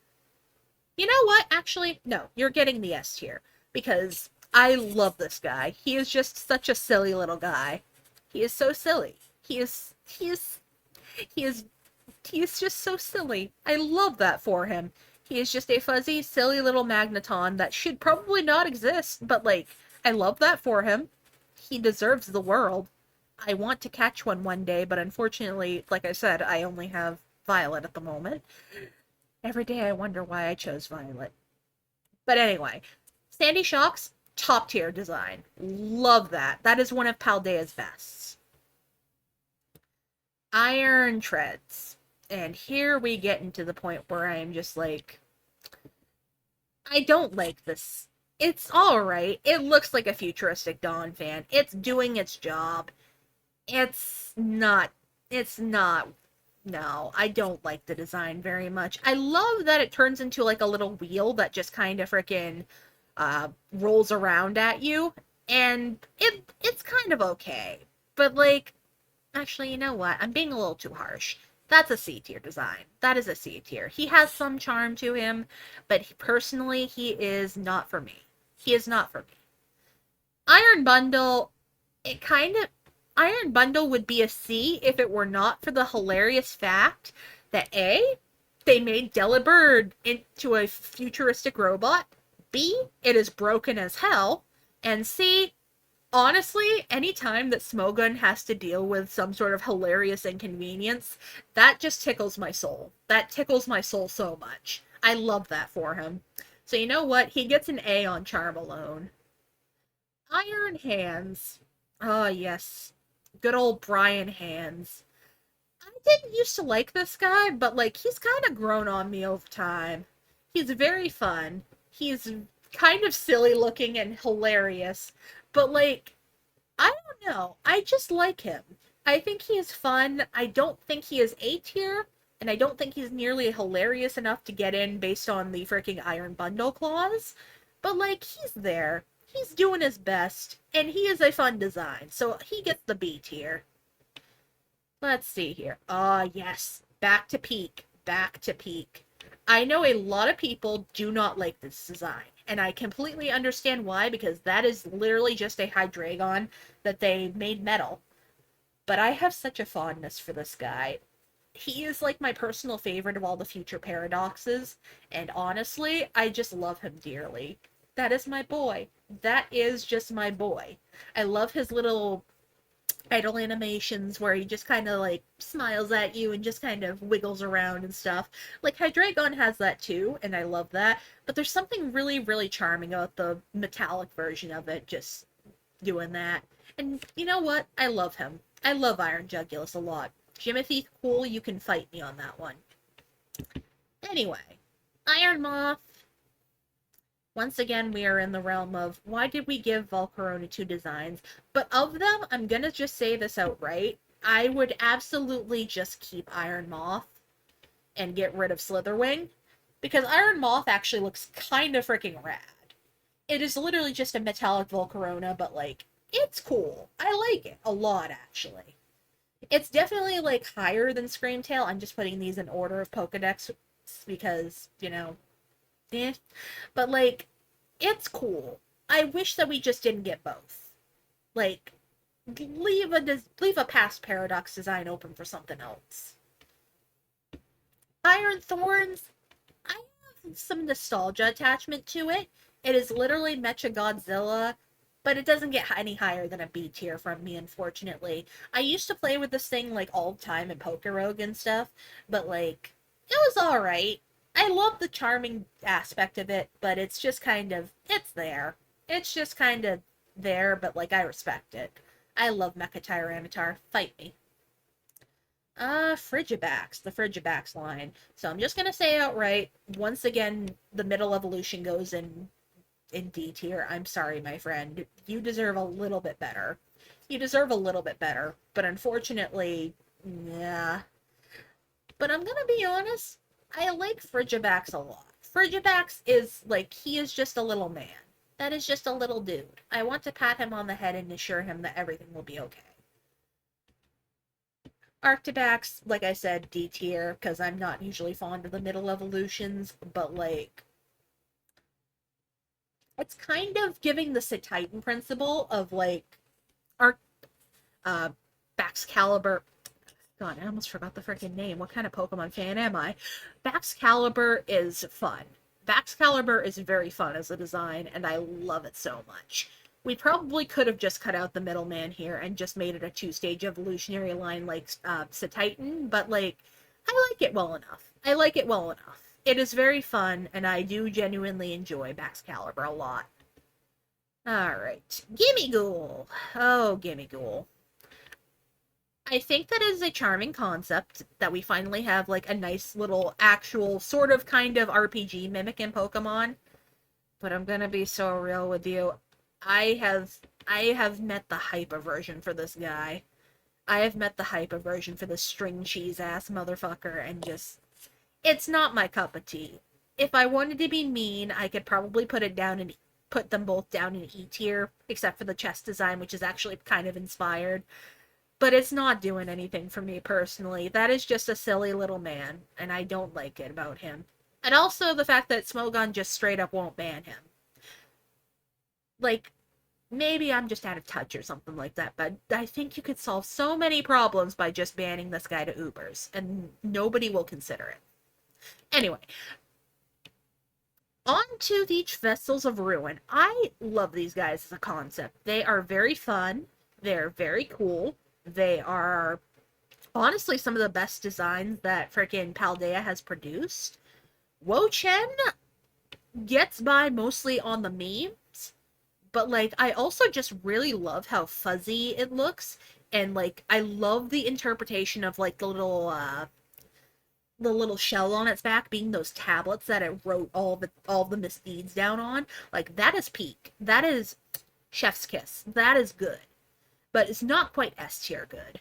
You know what? Actually, no, you're getting the S tier because I love this guy. He is just such a silly little guy. He is so silly. He is, he is just so silly. I love that for him. He is just a fuzzy, silly little Magneton that should probably not exist, but like, I love that for him. He deserves the world. I want to catch one day, but unfortunately, like I said, I only have Violet at the moment. Every day I wonder why I chose Violet. But anyway, Sandy Shocks, top tier design. Love that. That is one of Paldea's best. Iron Treads. And here we get into the point where I'm just like, I don't like this. It's alright. It looks like a futuristic Dawn fan. It's doing its job. It's not. It's not. No, I don't like the design very much. I love that it turns into like a little wheel that just kind of freaking rolls around at you. And it's kind of okay. But like, actually, you know what? I'm being a little too harsh. That's a C tier design. That is a C tier. He has some charm to him, but personally, he is not for me. He is not for me. Iron Bundle, it kind of. Iron Bundle would be a C if it were not for the hilarious fact that A, they made Delibird into a futuristic robot. B, it is broken as hell. And C, honestly, anytime that Smogon has to deal with some sort of hilarious inconvenience, that just tickles my soul. That tickles my soul so much. I love that for him. So you know what? He gets an A on charm alone. Iron Hands. Oh, yes. Good old Brian Hands. I didn't used to like this guy, but like he's kind of grown on me over time. He's very fun. He's kind of silly looking and hilarious, but like I don't know. I just like him. I think he is fun. I don't think he is A tier, and I don't think he's nearly hilarious enough to get in based on the freaking Iron Bundle clause. But, like, he's there. He's doing his best, and he is a fun design, so he gets the B tier. Let's see here. Ah, yes. Back to peak. Back to peak. I know a lot of people do not like this design, and I completely understand why, because that is literally just a Hydreigon that they made metal. But I have such a fondness for this guy. He is like my personal favorite of all the future paradoxes, and honestly, I just love him dearly. That is my boy. That is just my boy. I love his little idle animations where he just kind of like smiles at you and just kind of wiggles around and stuff. Like Hydreigon has that too, and I love that. But there's something really, really charming about the metallic version of it, just doing that. And you know what? I love him. I love Iron Jugulus a lot. Jimothy, cool, you can fight me on that one. Anyway, Iron Moth. Once again, we are in the realm of why did we give Volcarona two designs? But of them, I'm gonna just say this outright. I would absolutely just keep Iron Moth and get rid of Slitherwing. Because Iron Moth actually looks kind of freaking rad. It is literally just a metallic Volcarona, but like, it's cool. I like it a lot, actually. It's definitely like higher than Screamtail. I'm just putting these in order of Pokedex because, you know, eh. But like, it's cool. I wish that we just didn't get both. Like, leave a past Paradox design open for something else. Iron Thorns, I have some nostalgia attachment to it. It is literally Mecha Godzilla, but it doesn't get any higher than a B tier from me, unfortunately. I used to play with this thing like all the time in Pokerogue and stuff, but like, it was alright. I love the charming aspect of it, but it's just kind of, it's there. It's just kind of there, but like, I respect it. I love Mecha Tyranitar. Fight me. Frigibax, the Frigibax line. So I'm just gonna say outright, once again, the middle evolution goes in D tier. I'm sorry, my friend. You deserve a little bit better. You deserve a little bit better, but unfortunately, yeah. But I'm gonna be honest, I like Frigibax a lot. Frigibax is like, he is just a little man. That is just a little dude. I want to pat him on the head and assure him that everything will be okay. Arctibax, like I said, D tier, because I'm not usually fond of the middle evolutions, but like, it's kind of giving the Titan principle of like, Arc, uh, Baxcalibur. God, I almost forgot the freaking name. What kind of Pokemon fan am I? Baxcalibur is fun. Baxcalibur is very fun as a design, and I love it so much. We probably could have just cut out the middleman here and just made it a two-stage evolutionary line like Titan, but like, I like it well enough. I like it well enough. It is very fun, and I do genuinely enjoy Baxcalibur a lot. Alright. Gimmighoul! Oh, Gimmighoul. I think that is a charming concept that we finally have like a nice little actual sort of kind of RPG mimicking Pokemon. But I'm gonna be so real with you. I have I have met the hype aversion for this guy. I have met the hype aversion for this string cheese ass motherfucker, and just, it's not my cup of tea. If I wanted to be mean, I could probably put them both down in E tier, except for the chest design, which is actually kind of inspired. But it's not doing anything for me personally. That is just a silly little man, and I don't like it about him. And also the fact that Smogon just straight up won't ban him. Like, maybe I'm just out of touch or something like that, but I think you could solve so many problems by just banning this guy to Ubers, and nobody will consider it. Anyway, on to the Vessels of Ruin. I love these guys as a concept. They are very fun. They're very cool. They are honestly some of the best designs that freaking Paldea has produced. Wo-Chen gets by mostly on the memes, but like, I also just really love how fuzzy it looks, and like, I love the interpretation of like the little shell on its back being those tablets that it wrote all the misdeeds down on. Like, that is peak. That is chef's kiss. That is good. But it's not quite S tier good.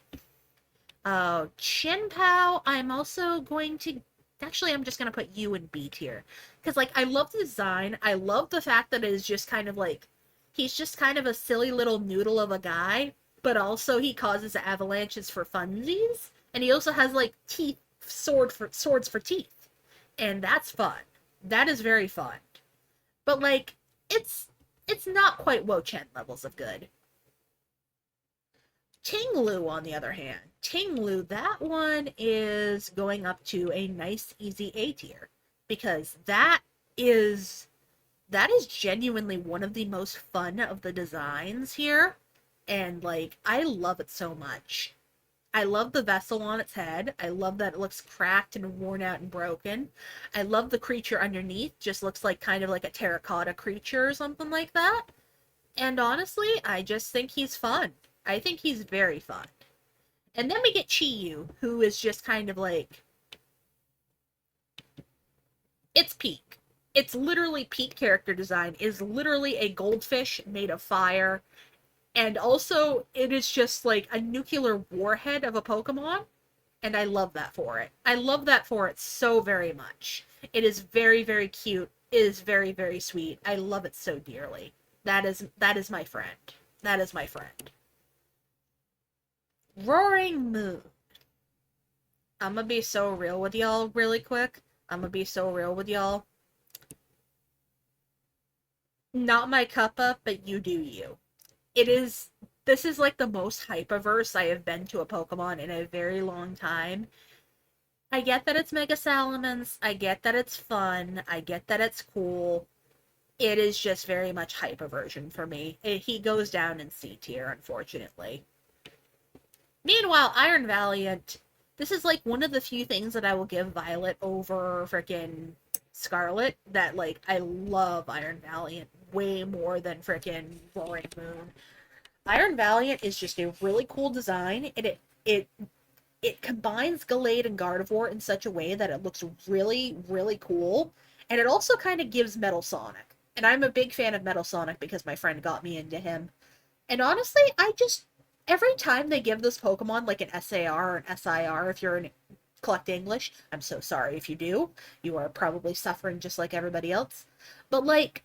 Chin-Pao, I'm also going to... Actually, I'm just going to put you in B tier. Because, like, I love the design. I love the fact that it is just kind of like... He's just kind of a silly little noodle of a guy, but also he causes avalanches for funsies. And he also has, like, teeth, swords for teeth. And that's fun. That is very fun. But, like, it's it's not quite Wo Chen levels of good. Ting Lu, on the other hand, Ting Lu, that one is going up to a nice, easy A tier because that is genuinely one of the most fun of the designs here, and like I love it so much. I love the vessel on its head. I love that it looks cracked and worn out and broken. I love the creature underneath, just looks like kind of like a terracotta creature or something like that. And honestly, I just think he's fun. I think he's very fun. And then we get Chiyu, who is just kind of like, it's peak. It's literally peak character design. It is literally a goldfish made of fire. And also, it is just like a nuclear warhead of a Pokemon. And I love that for it. I love that for it so very much. It is very, very cute. It is very, very sweet. I love it so dearly. That is my friend. That is my friend. Roaring Moon. I'm gonna be so real with y'all really quick. I'm gonna be so real with y'all. Not my cuppa, but you do you. It is this is like the most hyperverse I have been to a Pokemon in a very long time. I get that it's Mega Salamence, I get that it's fun, I get that it's cool. It is just very much hyperversion for me. He goes down in C tier, unfortunately. Meanwhile, Iron Valiant, this is like one of the few things that I will give Violet over frickin' Scarlet. That like I love Iron Valiant way more than frickin' Roaring Moon. Iron Valiant is just a really cool design, and it combines Gallade and Gardevoir in such a way that it looks really, really cool. And it also kind of gives Metal Sonic. And I'm a big fan of Metal Sonic because my friend got me into him. And honestly, I just every time they give this Pokemon like an SAR or an SIR, if you're in collect English, I'm so sorry if you do. You are probably suffering just like everybody else. But like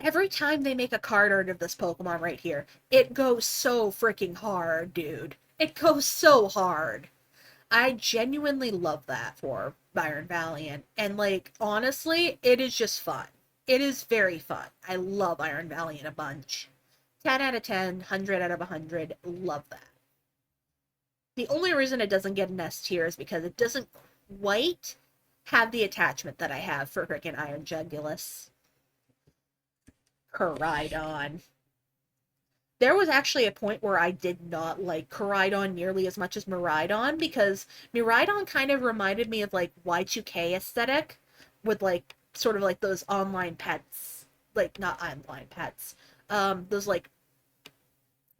every time they make a card art of this Pokemon right here, it goes so freaking hard, dude. It goes so hard. I genuinely love that for Byron Valiant. And like honestly, it is just fun. It is very fun. I love Iron Valiant a bunch. 10 out of 10, 100 out of 100. Love that. The only reason it doesn't get an S tier is because it doesn't quite have the attachment that I have for freaking Iron Jugulus. Koraidon. There was actually a point where I did not like Koraidon nearly as much as Miraidon because Miraidon kind of reminded me of like Y2K aesthetic with like sort of like those online pets, like not online pets, those like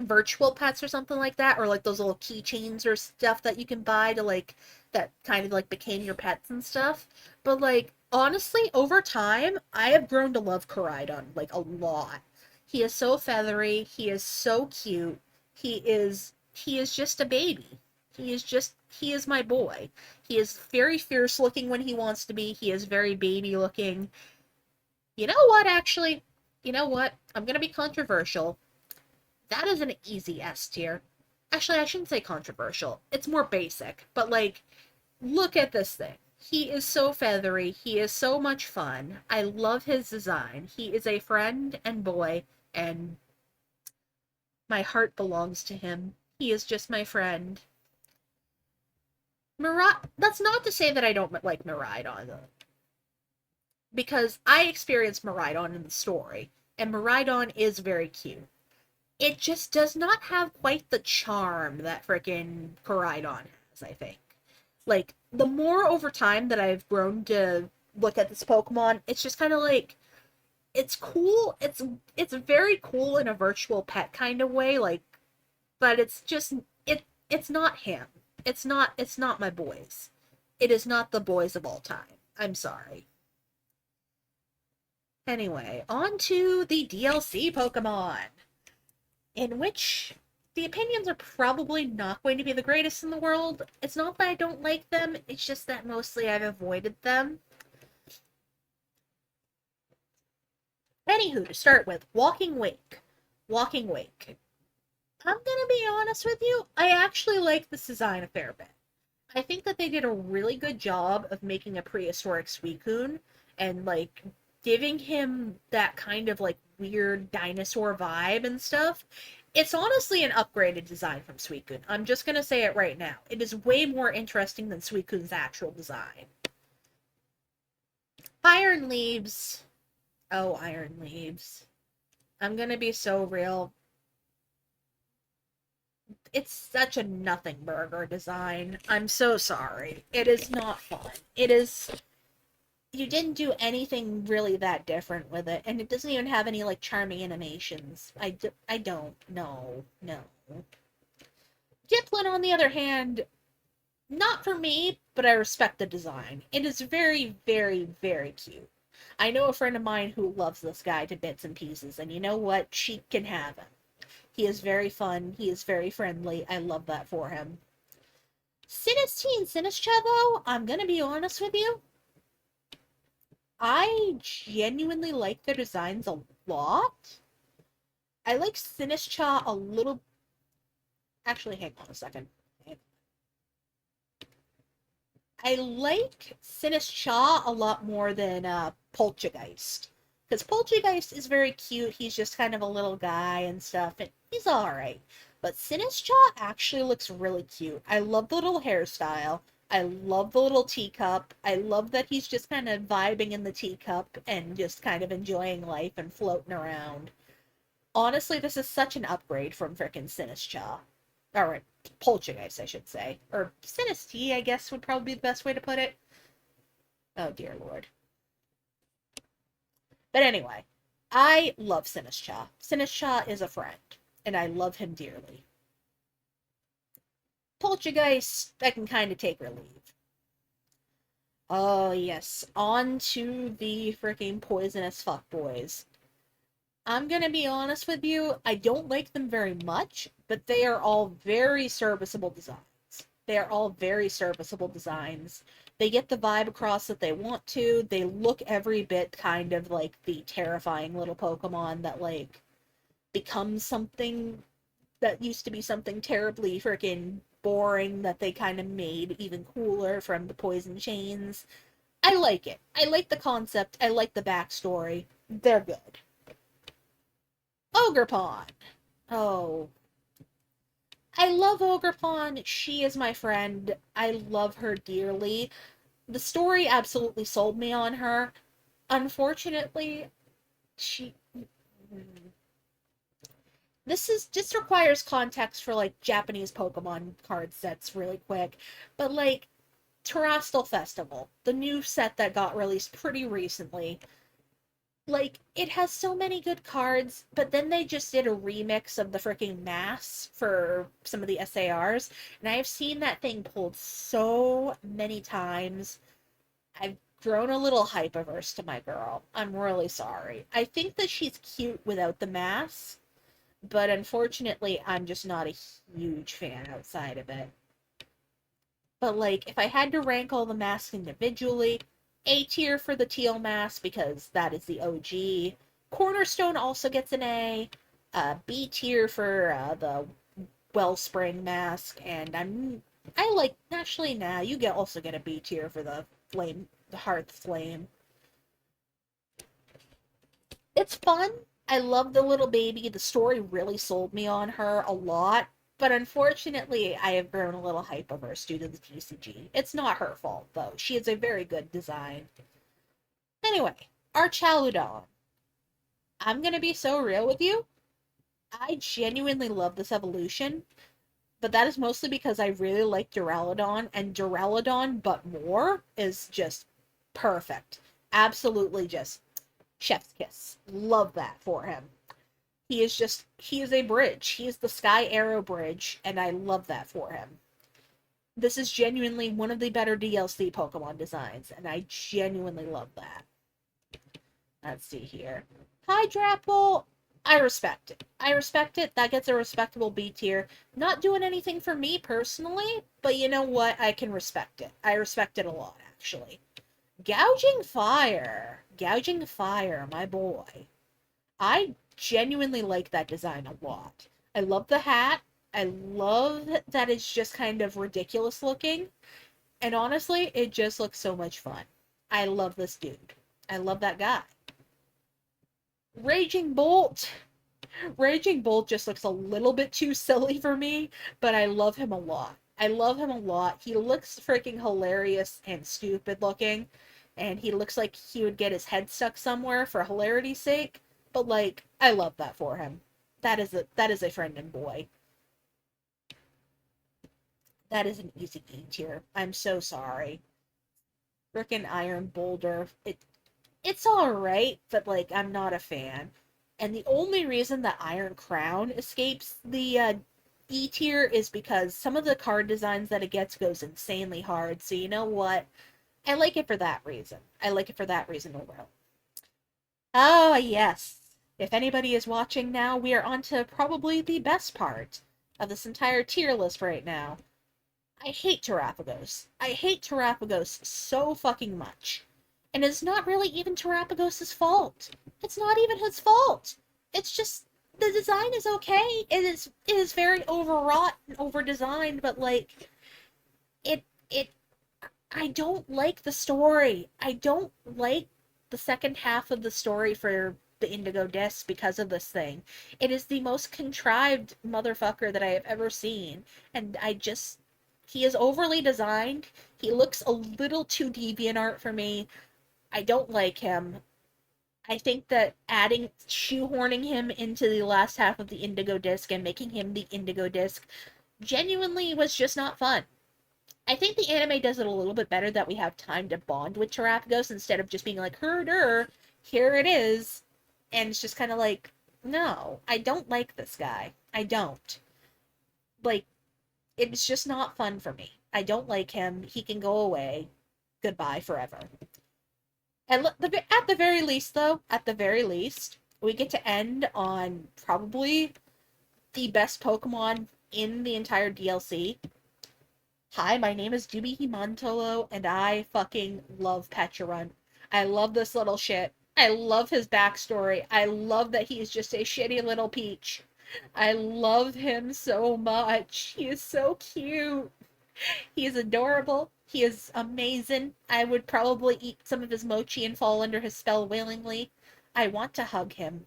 virtual pets or something like that, or like those little keychains or stuff that you can buy to like that kind of like became your pets and stuff. But like honestly, over time, I have grown to love Koraidon like a lot. He is so feathery, he is so cute. He is just a baby. He is my boy. He is very fierce looking when he wants to be. He is very baby looking. You know what, actually? You know what? I'm gonna be controversial. That is an easy S tier. Actually, I shouldn't say controversial. It's more basic. But, like, look at this thing. He is so feathery. He is so much fun. I love his design. He is a friend and boy, and my heart belongs to him. He is just my friend. That's not to say that I don't like Miraidon, though. Because I experienced Miraidon in the story, and Miraidon is very cute. It just does not have quite the charm that frickin' Koraidon has, I think. Like, the more over time that I've grown to look at this Pokemon, it's just kind of like, it's cool. It's very cool in a virtual pet kind of way, like, but it's just, it's not him. It's not my boys. It is not the boys of all time. I'm sorry. Anyway, on to the DLC Pokemon in which the opinions are probably not going to be the greatest in the world. It's not that I don't like them, it's just that mostly I've avoided them. Anywho, to start with, Walking Wake. Walking Wake. I'm gonna be honest with you, I actually like this design a fair bit. I think that they did a really good job of making a prehistoric Suicune and like giving him that kind of like weird dinosaur vibe and stuff. It's honestly an upgraded design from Suicune. I'm just gonna say it right now. It is way more interesting than Suicune's actual design. Iron Leaves. Oh, Iron Leaves. I'm gonna be so real. It's such a nothing burger design. I'm so sorry. It is not fun. It is. You didn't do anything really that different with it, and it doesn't even have any like charming animations. I don't. No, no. Diplin, on the other hand, not for me, but I respect the design. It is very, very, very cute. I know a friend of mine who loves this guy to bits and pieces, and you know what? She can have him. He is very fun. He is very friendly. I love that for him. Sinistine and Sinistra, though, I'm gonna be honest with you. I genuinely like their designs a lot. I like Sinistra a little. Actually, hang on a second. I like Sinistra a lot more than Poltergeist. Because Poltergeist is very cute. He's just kind of a little guy and stuff, and he's alright. But Sinistra actually looks really cute. I love the little hairstyle. I love the little teacup. I love that he's just kind of vibing in the teacup and just kind of enjoying life and floating around. Honestly, this is such an upgrade from frickin' Sinistra. Alright, Poltergeist, I should say. Or Sinistea, I guess would probably be the best way to put it. Oh, dear lord. But anyway, I love Sinistra. Sinistra is a friend, and I love him dearly. Poltergeist, I can kind of take or leave. Oh, yes. On to the freaking poisonous fuckboys. I'm gonna be honest with you, I don't like them very much, but they are all very serviceable designs. They are all very serviceable designs. They get the vibe across that they want to. They look every bit kind of like the terrifying little Pokemon that like becomes something that used to be something terribly freaking boring that they kind of made even cooler from the poison chains. I like it. I like the concept. I like the backstory. They're good. Ogerpon. Oh, I love Ogerpon. She is my friend. I love her dearly. The story absolutely sold me on her. Unfortunately, she. This is just requires context for like Japanese Pokemon card sets really quick. But like Terastal Festival, the new set that got released pretty recently, like it has so many good cards, but then they just did a remix of the freaking mass for some of the SARs, and I've seen that thing pulled so many times. I've grown a little hype averse to my girl. I'm really sorry. I think that she's cute without the mask, but unfortunately I'm just not a huge fan outside of it. But like if I had to rank all the masks individually, A tier for the teal mask because that is the OG. Cornerstone also gets an A. B tier for the Wellspring mask, and I like actually now you get also get a B tier for the Hearth Flame. It's fun. I love the little baby. The story really sold me on her a lot. But unfortunately, I have grown a little hype of her due to the TCG. It's not her fault, though. She is a very good design. Anyway, Archaludon. I'm gonna be so real with you. I genuinely love this evolution, but that is mostly because I really like Duraludon, and Duraludon, but more, is just perfect. Absolutely just chef's kiss. Love that for him. He is a bridge. He is the Sky Arrow Bridge, and I love that for him. This is genuinely one of the better DLC Pokemon designs, and I genuinely love that. Let's see here. Hydrapple, I respect it. I respect it. That gets a respectable B tier. Not doing anything for me personally, but you know what? I can respect it. I respect it a lot, actually. Gouging Fire. Gouging Fire, my boy. I genuinely like that design a lot. I love the hat. I love that it's just kind of ridiculous looking. And honestly, it just looks so much fun. I love this dude. I love that guy. Raging Bolt. Raging Bolt just looks a little bit too silly for me, but I love him a lot. I love him a lot. He looks freaking hilarious and stupid looking, and he looks like he would get his head stuck somewhere for hilarity's sake. But like, I love that for him. That is a friend and boy. That is an easy E tier. I'm so sorry. Frickin' Iron Boulder. It's alright, but like I'm not a fan. And the only reason that Iron Crown escapes the E tier is because some of the card designs that it gets goes insanely hard. So you know what? I like it for that reason. I like it for that reason overall. Ah, yes. If anybody is watching now, we are on to probably the best part of this entire tier list right now. I hate Terapagos. I hate Terapagos so fucking much. And it's not really even Terapagos' fault. It's not even his fault. It's just the design is okay. It is very overwrought and over designed, but like it I don't like the story. I don't like the second half of the story for the Indigo Disc because of this thing. It is the most contrived motherfucker that I have ever seen. And he is overly designed. He looks a little too deviant for me. I don't like him. I think that shoehorning him into the last half of the Indigo Disc and making him the Indigo Disc genuinely was just not fun. I think the anime does it a little bit better that we have time to bond with Terapagos instead of just being like, herder, here it is. And it's just kind of like, no, I don't like this guy. I don't. Like, it's just not fun for me. I don't like him. He can go away. Goodbye forever. And at the very least, though, at the very least, we get to end on probably the best Pokemon in the entire DLC. Hi, my name is Jubi Himantolo, and I fucking love Pecharunt. I love this little shit. I love his backstory. I love that he's just a shitty little peach. I love him so much. He is so cute. He is adorable. He is amazing. I would probably eat some of his mochi and fall under his spell willingly. I want to hug him.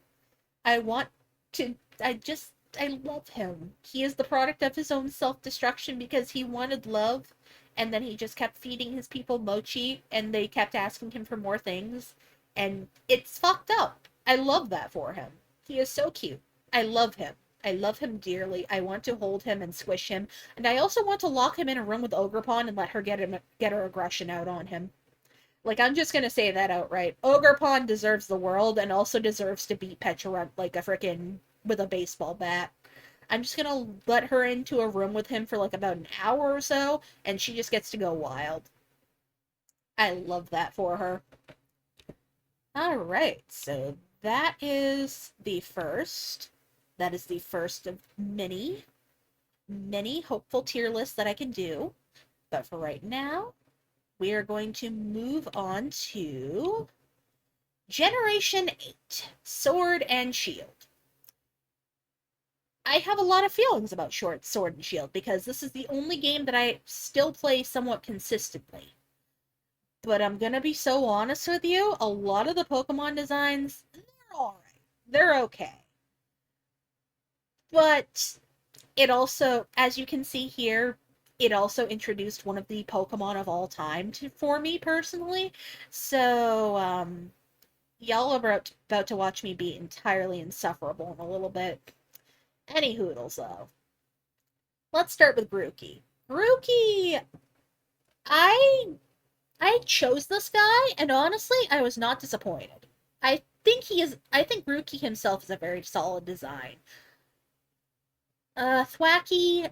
I want to. I love him. He is the product of his own self destruction because he wanted love, and then he just kept feeding his people mochi, and they kept asking him for more things, and it's fucked up. I love that for him. He is so cute. I love him. I love him dearly. I want to hold him and squish him, and I also want to lock him in a room with Ogerpon and let her get her aggression out on him. Like, I'm just gonna say that outright. Ogerpon deserves the world and also deserves to beat Pecharunt like a frickin' with a baseball bat. I'm just gonna let her into a room with him for like about an hour or so, and she just gets to go wild. I love that for her. Alright, so that is the first. That is the first of many, many hopeful tier lists that I can do. But for right now, we are going to move on to Generation 8, Sword and Shield. I have a lot of feelings about Sword and Shield because this is the only game that I still play somewhat consistently. But I'm gonna be so honest with you, a lot of the Pokemon designs, they're alright. They're okay. But it also, as you can see here, it also introduced one of the Pokemon of all time for me personally. So, y'all are about to watch me be entirely insufferable in a little bit. Any hoodles, though. Let's start with Grookey. Grookey, I I chose this guy, and honestly, I was not disappointed. I think Grookey himself is a very solid design. Thwacky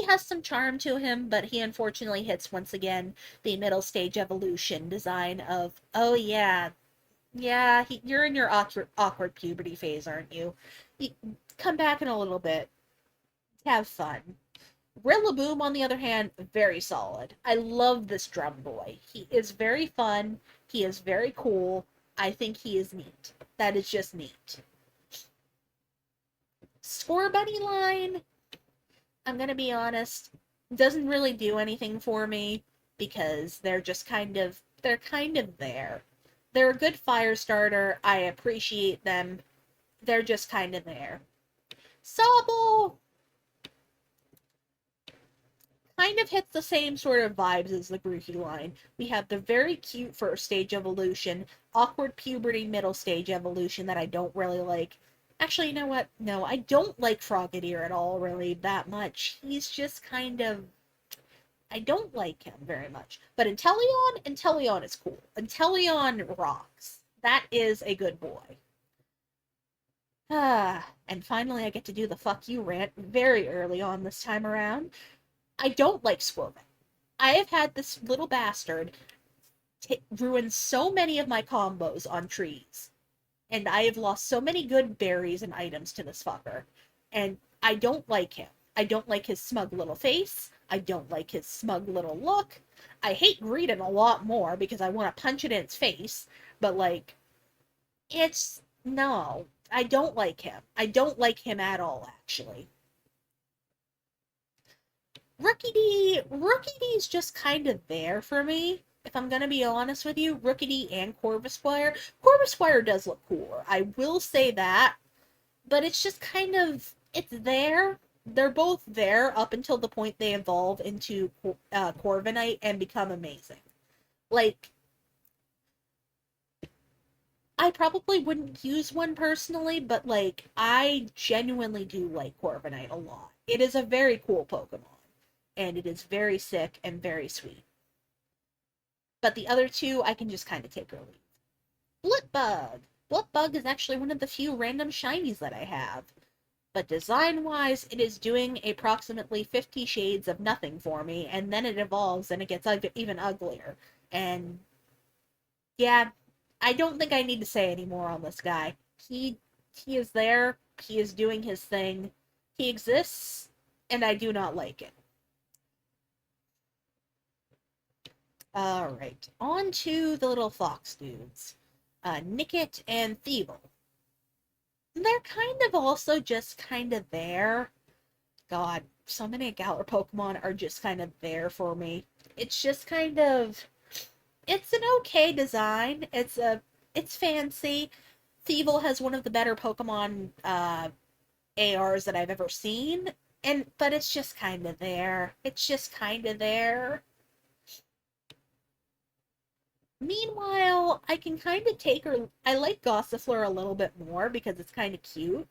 has some charm to him, but he unfortunately hits once again the middle stage evolution design of, oh yeah, Yeah, you're in your awkward puberty phase, aren't you? you? Come back in a little bit. Have fun. Rillaboom, on the other hand, very solid. I love this drum boy. He is very fun. He is very cool. I think he is neat. That is just neat. Scorbunny line, I'm gonna be honest, doesn't really do anything for me because they're kind of there. They're a good fire starter. I appreciate them. They're just kind of there. Sobble kind of hits the same sort of vibes as the Grookey line. We have the very cute first stage evolution, awkward puberty middle stage evolution that I don't really like. Actually, you know what? No, I don't like Frogadier at all, really, that much. He's just kind of. I don't like him very much. But Inteleon is cool. Inteleon rocks. That is a good boy. And finally I get to do the fuck you rant very early on this time around. I don't like Squirming. I have had this little bastard ruin so many of my combos on trees. And I have lost so many good berries and items to this fucker. And I don't like him. I don't like his smug little face. I don't like his smug little look. I hate Greedon a lot more because I want to punch it in its face. But, like, it's. No. I don't like him. I don't like him at all, actually. Rookie D's just kind of there for me. If I'm gonna be honest with you, Rookie D and Corvisquire. Corvisquire does look cooler. I will say that, but it's just kind of it's there. They're both there up until the point they evolve into Corviknight and become amazing. Like, I probably wouldn't use one personally, but like I genuinely do like Corviknight a lot. It is a very cool Pokemon, and it is very sick and very sweet. But the other two I can just kind of take or leave. Blipbug. Blipbug is actually one of the few random shinies that I have. But design-wise, it is doing approximately 50 shades of nothing for me, and then it evolves and it gets even uglier. And yeah, I don't think I need to say any more on this guy. He is there, he is doing his thing, he exists, and I do not like it. Alright, on to the little fox dudes. Nickit and Thievul. They're kind of also just kind of there. God, so many Galar Pokemon are just kind of there for me. It's just kind of it's an okay design. It's fancy. Thievul has one of the better Pokemon ARs that I've ever seen. But it's just kind of there. It's just kind of there. Meanwhile, I can kind of take her. I like Gossifleur a little bit more because it's kind of cute.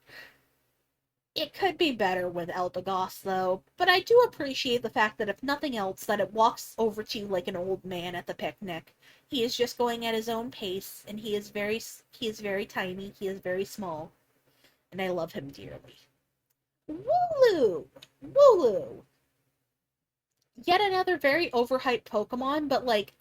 It could be better with Eldegoss, though, but I do appreciate the fact that if nothing else, that it walks over to you like an old man at the picnic. He is just going at his own pace, and he is very tiny, he is very small, and I love him dearly. Wooloo! Wooloo! Yet another very overhyped Pokemon, but like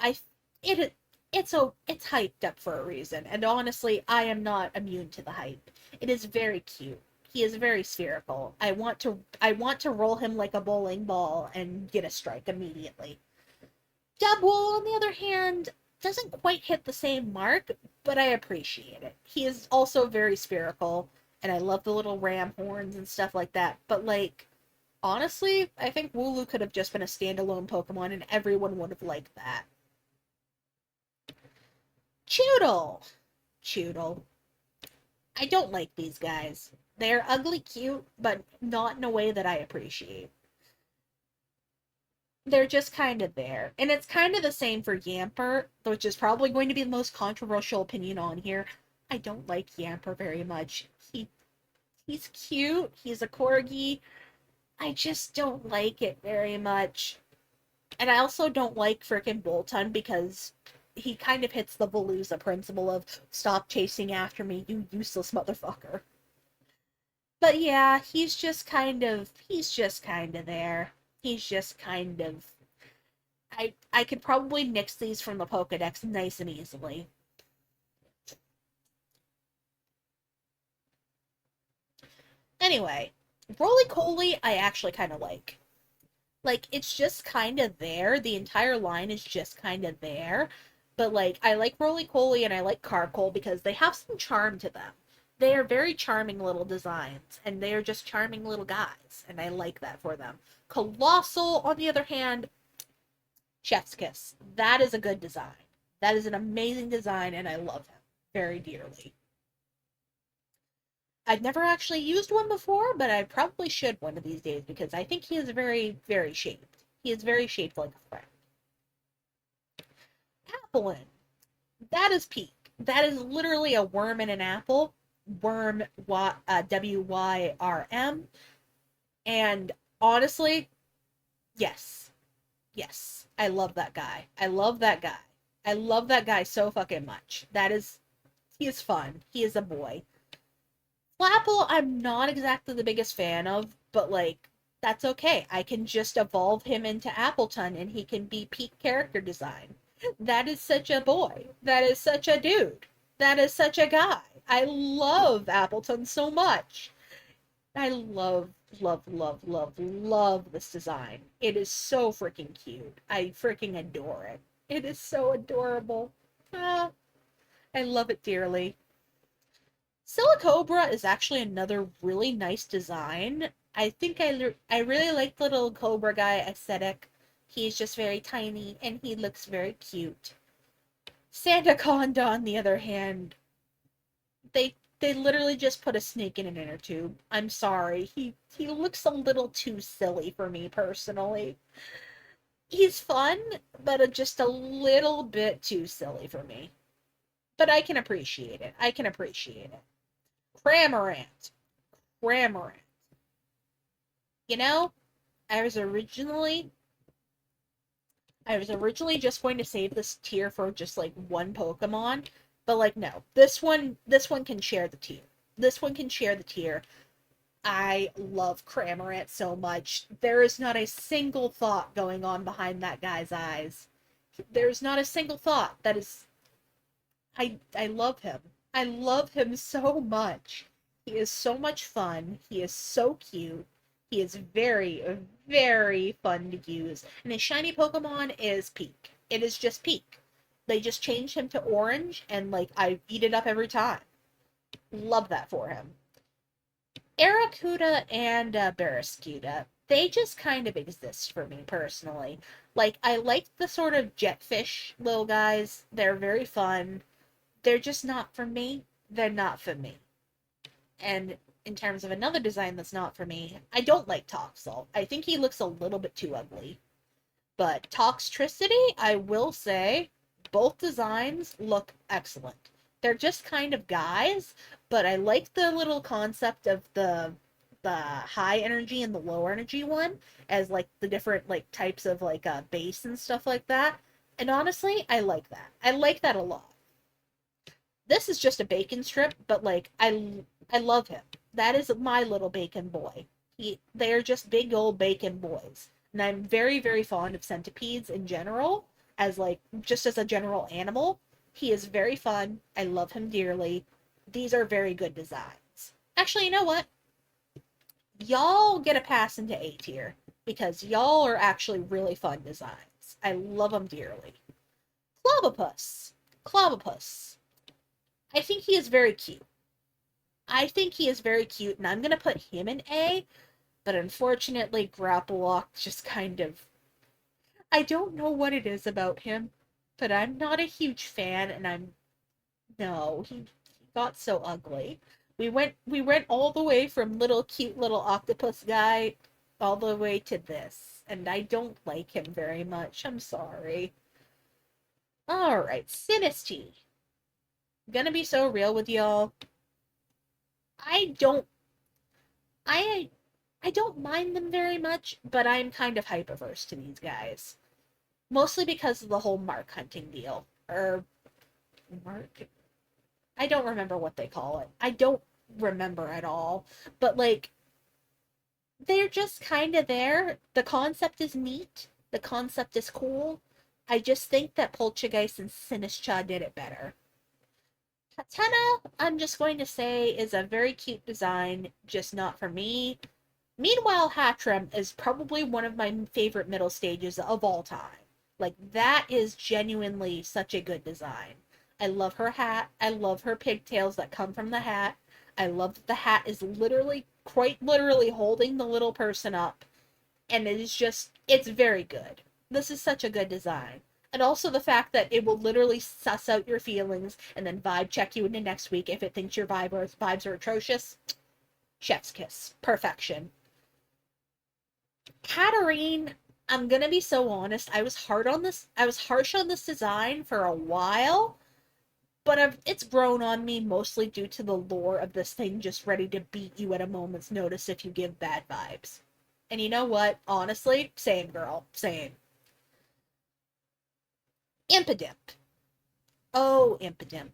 it it's hyped up for a reason, and honestly, I am not immune to the hype. It is very cute. He is very spherical. I want to roll him like a bowling ball and get a strike immediately. Dubwool, on the other hand, doesn't quite hit the same mark, but I appreciate it. He is also very spherical, and I love the little ram horns and stuff like that. But like, honestly, I think Wooloo could have just been a standalone Pokemon, and everyone would have liked that. Choodle. Choodle. I don't like these guys. They're ugly cute, but not in a way that I appreciate. They're just kind of there. And it's kind of the same for Yamper, which is probably going to be the most controversial opinion on here. I don't like Yamper very much. He's cute, he's a corgi. I just don't like it very much. And I also don't like frickin' Boltund because he kind of hits the Veluza principle of stop chasing after me, you useless motherfucker. But yeah, he's just kind of there. He's just kind of I could probably nix these from the Pokedex nice and easily. Anyway, Roly Coly I actually kind of like. Like, it's just kind of there. The entire line is just kind of there. But, like, I like Roly Poly and I like Carcoal because they have some charm to them. They are very charming little designs, and they are just charming little guys, and I like that for them. Colossal, on the other hand, chef's kiss. That is a good design. That is an amazing design, and I love him very dearly. I've never actually used one before, but I probably should one of these days because I think he is very, very shaped. He is very shaped like a friend. Applin. That is peak. That is literally a worm in an apple. Worm, WYRM. And honestly, yes. Yes. I love that guy. I love that guy. I love that guy so fucking much. He is fun. He is a boy. Flapple, I'm not exactly the biggest fan of, but like, that's okay. I can just evolve him into Appleton and he can be peak character design. That is such a boy. That is such a dude. That is such a guy. I love Appleton so much. I love this design. It is so freaking cute. I freaking adore it. It is so adorable. Ah, I love it dearly. Silicobra is actually another really nice design. I really like the little cobra guy aesthetic. He's just very tiny and he looks very cute. Sandaconda, on the other hand, they literally just put a snake in an inner tube. I'm sorry. He looks a little too silly for me personally. He's fun, but just a little bit too silly for me. But I can appreciate it. I can appreciate it. Cramorant. Cramorant. You know, I was originally I was originally just going to save this tier for just like one Pokemon, but like no. This one can share the tier. This one can share the tier. I love Cramorant so much. There is not a single thought going on behind that guy's eyes. There's not a single thought. I love him. I love him so much. He is so much fun. He is so cute. He is very, very fun to use. And his shiny Pokemon is Peak. It is just Peak. They just changed him to orange, and like I eat it up every time. Love that for him. Aracuda and Barraskewda, they just kind of exist for me personally. Like, I like the sort of jetfish little guys. They're very fun. They're just not for me. They're not for me. And in terms of another design that's not for me, I don't like Toxel. I think he looks a little bit too ugly. But Toxtricity, I will say, both designs look excellent. They're just kind of guys, but I like the little concept of the high energy and the low energy one as like the different like types of like base and stuff like that. And honestly, I like that. I like that a lot. This is just a bacon strip, but like I love him. That is my little bacon boy. They're just big old bacon boys. And I'm very, very fond of centipedes in general, as like just as a general animal. He is very fun. I love him dearly. These are very good designs. Actually, you know what? Y'all get a pass into A tier because y'all are actually really fun designs. I love them dearly. Clobopus. Clobopus. I think he is very cute. I think he is very cute, and I'm going to put him in A, but unfortunately, Grapplelocke just kind of. I don't know what it is about him, but I'm not a huge fan, and I'm. No, he got so ugly. We went all the way from little cute little octopus guy all the way to this, and I don't like him very much. I'm sorry. Alright, Sinistea. Gonna be so real with y'all. I don't I I don't mind them very much, but I'm kind of hyperverse to these guys. Mostly because of the whole mark hunting deal. Or mark I don't remember what they call it. I don't remember at all. But like they're just kind of there. The concept is neat. The concept is cool. I just think that Poltergeist and Sinistcha did it better. Hatena, I'm just going to say, is a very cute design, just not for me. Meanwhile, Hattrem is probably one of my favorite middle stages of all time. Like, that is genuinely such a good design. I love her hat. I love her pigtails that come from the hat. I love that the hat is literally, quite literally, holding the little person up. And it is just, it's very good. This is such a good design. And also the fact that it will literally suss out your feelings and then vibe check you into next week if it thinks your vibes are atrocious. Chef's kiss. Perfection. Katarine, I'm gonna be so honest. I was harsh on this design for a while, but it's grown on me mostly due to the lore of this thing just ready to beat you at a moment's notice if you give bad vibes. And you know what? Honestly, same girl, same. Impidimp. Oh, Impidimp.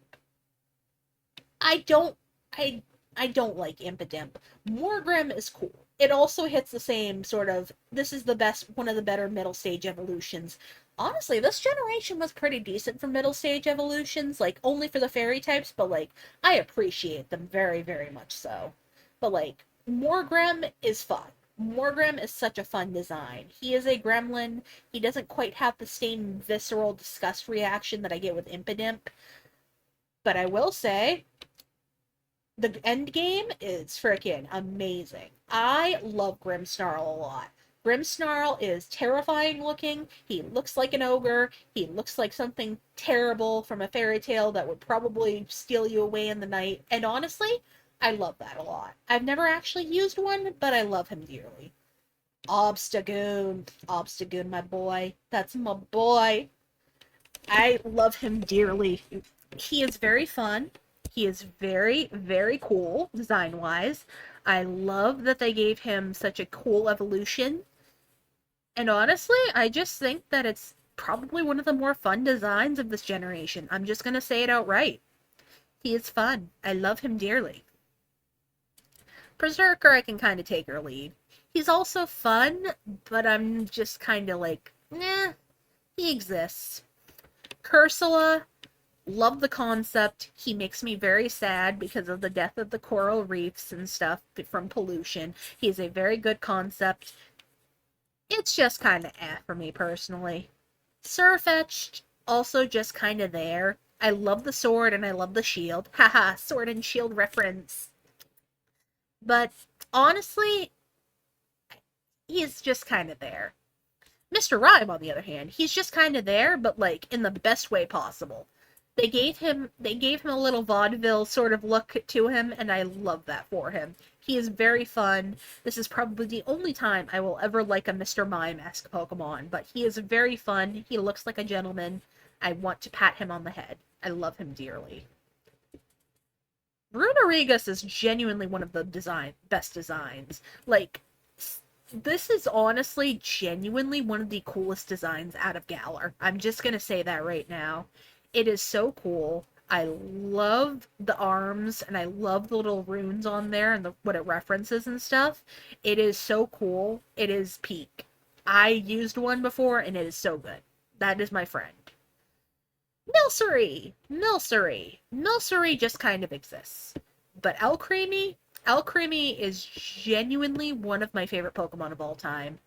I don't I I don't like Impidimp. Morgrim is cool. It also hits the same sort of this is the best one of the better middle stage evolutions. Honestly, this generation was pretty decent for middle stage evolutions, like only for the fairy types, but like I appreciate them very, very much so. But like Morgrim is fun. Morgrim is such a fun design. He is a gremlin. He doesn't quite have the same visceral disgust reaction that I get with Impidimp, but I will say the end game is freaking amazing. I love Grimmsnarl a lot. Grimmsnarl is terrifying looking. He looks like an ogre. He looks like something terrible from a fairy tale that would probably steal you away in the night. And honestly, I love that a lot. I've never actually used one, but I love him dearly. Obstagoon. Obstagoon, my boy. That's my boy. I love him dearly. He is very fun. He is very, very cool design wise. I love that they gave him such a cool evolution. And honestly, I just think that it's probably one of the more fun designs of this generation. I'm just going to say it outright. He is fun. I love him dearly. Berserker, I can kind of take her lead. He's also fun, but I'm just kind of like, nah, he exists. Cursula, love the concept. He makes me very sad because of the death of the coral reefs and stuff from pollution. He's a very good concept. It's just kind of for me personally. Surfetched, also just kind of there. I love the sword and I love the shield. Haha, sword and shield reference. But honestly, he's just kind of there. Mr. Rhyme, on the other hand, he's just kind of there, but like in the best way possible. They gave him a little vaudeville sort of look to him, and I love that for him. He is very fun. This is probably the only time I will ever like a Mr. Mime-esque Pokemon, but he is very fun. He looks like a gentleman. I want to pat him on the head. I love him dearly. Brunorigus is genuinely one of the best designs. Like, this is honestly genuinely one of the coolest designs out of Galar. I'm just gonna say that right now. It is so cool. I love the arms and I love the little runes on there and what it references and stuff. It is so cool. It is peak. I used one before and it is so good. That is my friend. Milcery! Milcery! Milcery just kind of exists. But Alcremie is genuinely one of my favorite Pokemon of all time.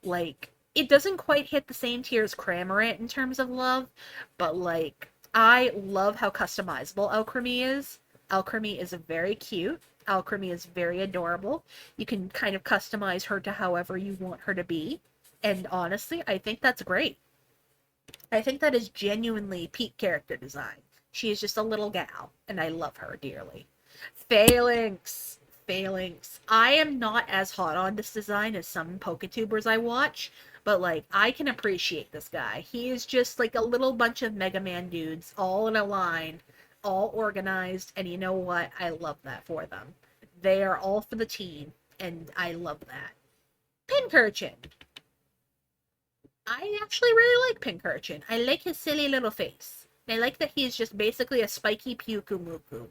Like, it doesn't quite hit the same tier as Cramorant in terms of love, but like, I love how customizable Alcremie is. Alcremie is very cute. Alcremie is very adorable. You can kind of customize her to however you want her to be. And honestly, I think that's great. I think that is genuinely peak character design. She is just a little gal, and I love her dearly. Phalanx. Phalanx. I am not as hot on this design as some Poketubers I watch, but like, I can appreciate this guy. He is just like a little bunch of Mega Man dudes, all in a line, all organized, and you know what? I love that for them. They are all for the team, and I love that. Pincurchin. I actually really like Pincurchin. I like his silly little face. I like that he's just basically a spiky Pyukumuku.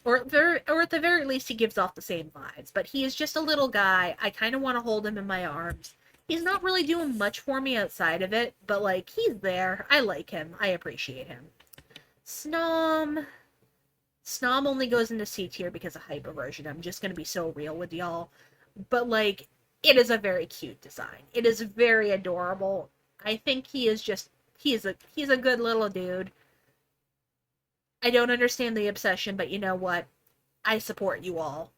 Or at the very least, he gives off the same vibes. But he is just a little guy. I kind of want to hold him in my arms. He's not really doing much for me outside of it, but like, he's there. I like him. I appreciate him. Snom. Snom only goes into C tier because of hyperversion. I'm just gonna be so real with y'all. But like, it is a very cute design. It is very adorable. I think he is just he's a good little dude. I don't understand the obsession, but you know what? I support you all.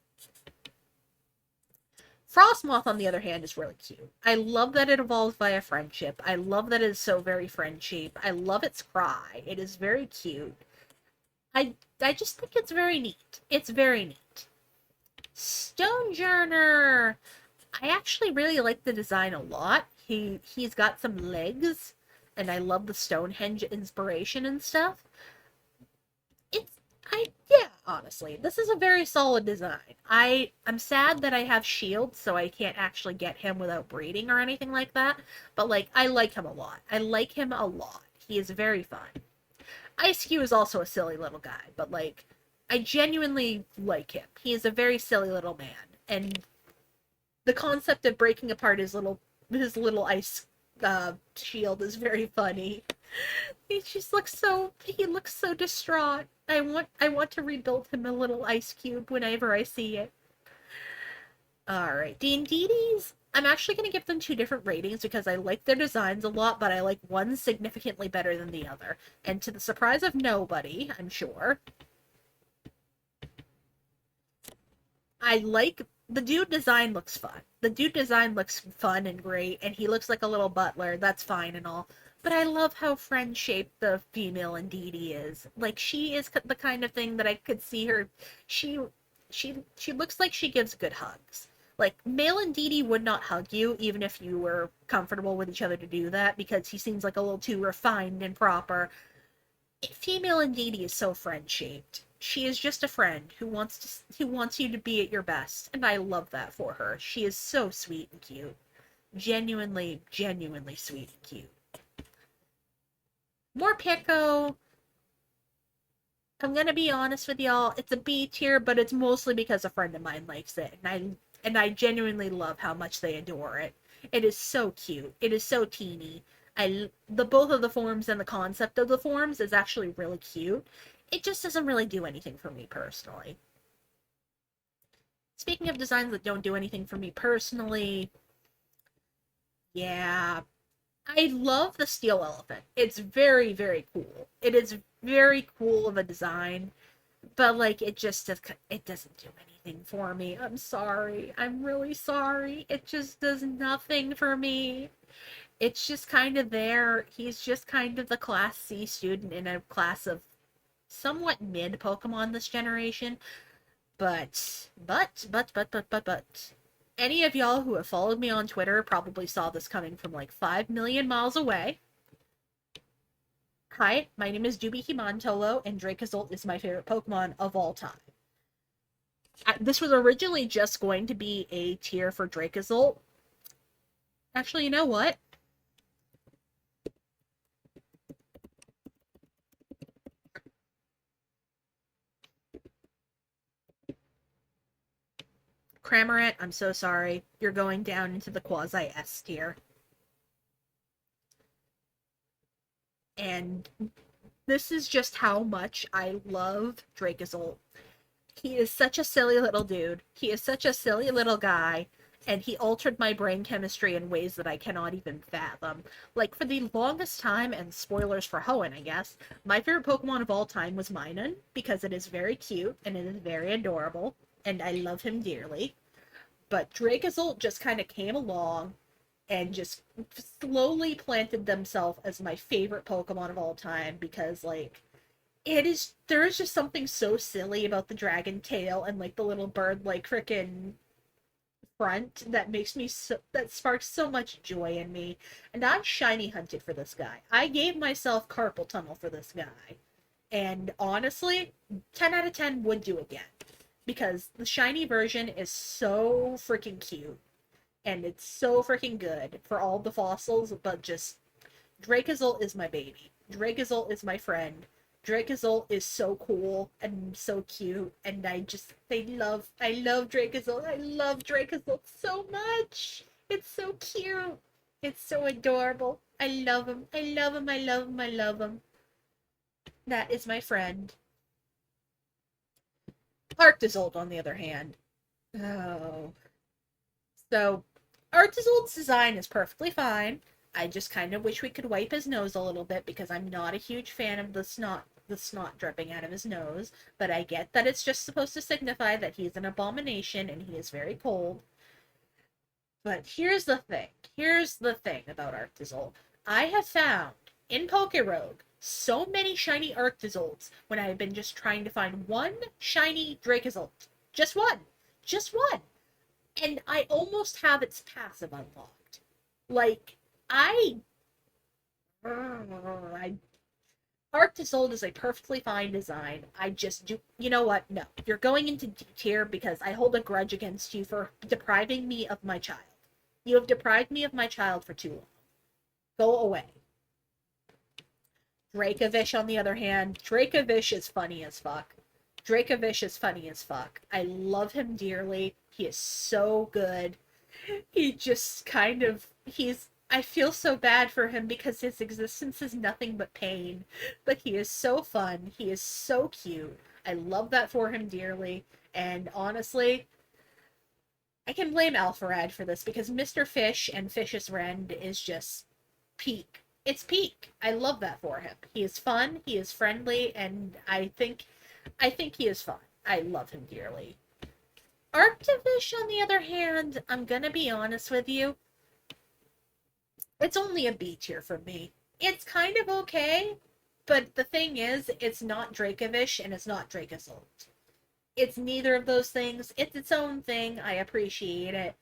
Frostmoth, on the other hand, is really cute. I love that it evolves via friendship. I love that it is so very friend-shaped. I love its cry. It is very cute. I just think it's very neat. It's very neat. Stonejourner. I actually really like the design a lot. He's got some legs, and I love the Stonehenge inspiration and stuff. It's yeah, honestly, this is a very solid design. I'm sad that I have shields, so I can't actually get him without breeding or anything like that. But like, I like him a lot. I like him a lot. He is very fun. Ice Cube is also a silly little guy, but like, I genuinely like him. He is a very silly little man, and the concept of breaking apart his little ice shield is very funny. He looks so distraught. I want to rebuild him a little ice cube whenever I see it. All right, D&D's. I'm actually going to give them two different ratings because I like their designs a lot, but I like one significantly better than the other. And to the surprise of nobody, I'm sure, I like the dude design looks fun. The dude design looks fun and great, and he looks like a little butler. That's fine and all. But I love how friend shaped the female Indeedee is. Like she is the kind of thing that I could see her. She she looks like she gives good hugs. Like male Indeedee would not hug you even if you were comfortable with each other to do that because he seems like a little too refined and proper. Female Indeedee is so friend shaped. She is just a friend who wants you to be at your best, and I love that for her. She is so sweet and cute. Genuinely, genuinely sweet and cute. Morpeko, I'm gonna be honest with y'all, it's a B tier, but it's mostly because a friend of mine likes it, and I genuinely love how much they adore it. It is so cute. It is so teeny. The both of the forms and the concept of the forms is actually really cute. It just doesn't really do anything for me personally. Speaking of designs that don't do anything for me personally, yeah, I love the steel elephant. It's very, very cool. It is very cool of a design, but like it doesn't do anything for me. I'm sorry. I'm really sorry. It just does nothing for me. It's just kind of there. He's just kind of the class C student in a class of somewhat mid Pokemon this generation. But any of y'all who have followed me on Twitter probably saw this coming from like 5 million miles away. Hi, my name is Dubi Himantolo, and Dracozolt is my favorite Pokemon of all time. This was originally just going to be a tier for Dracozolt. Actually, you know what? Cramorant, I'm so sorry. You're going down into the quasi S tier. And this is just how much I love Dracozolt. He is such a silly little dude. He is such a silly little guy. And he altered my brain chemistry in ways that I cannot even fathom. Like, for the longest time, and spoilers for Hoenn, I guess, my favorite Pokemon of all time was Minun, because it is very cute, and it is very adorable, and I love him dearly. But Dracozolt just kind of came along and just slowly planted themselves as my favorite Pokemon of all time because like there is just something so silly about the dragon tail and like the little bird like frickin' front that sparks so much joy in me. And I shiny hunted for this guy. I gave myself carpal tunnel for this guy. And honestly, 10 out of 10 would do again. Because the shiny version is so freaking cute and it's so freaking good for all the fossils, but just Dracozolt is my baby. Dracozolt is my friend. Dracozolt is so cool and so cute, and I love Dracozolt. I love Dracozolt so much. It's so cute. It's so adorable. I love him. I love him. I love him. I love him. That is my friend. Arctizold, on the other hand. Oh. So, Arctizold's design is perfectly fine. I just kind of wish we could wipe his nose a little bit because I'm not a huge fan of the snot dripping out of his nose, but I get that it's just supposed to signify that he's an abomination and he is very cold. But here's the thing. Here's the thing about Arctizold. I have found in Pokerogue so many shiny Arctizolds when I have been just trying to find one shiny Dracozold. Just one. Just one. And I almost have its passive unlocked. Like, I Arctizold is a perfectly fine design. I just do. You know what? No. You're going into D tier because I hold a grudge against you for depriving me of my child. You have deprived me of my child for too long. Go away. Dracovish, on the other hand, Dracovish is funny as fuck. Dracovish is funny as fuck. I love him dearly. He is so good. He just kind of. I feel so bad for him because his existence is nothing but pain. But he is so fun. He is so cute. I love that for him dearly. And honestly, I can blame Alpharad for this because Mr. Fish and Fish's Rend is just peak. It's peak. I love that for him. He is fun, he is friendly, and I think he is fun. I love him dearly. Arctivish, on the other hand, I'm gonna be honest with you, it's only a B tier for me. It's kind of okay, but the thing is, it's not Dracovish and it's not Dracozold. It's neither of those things. It's its own thing. I appreciate it.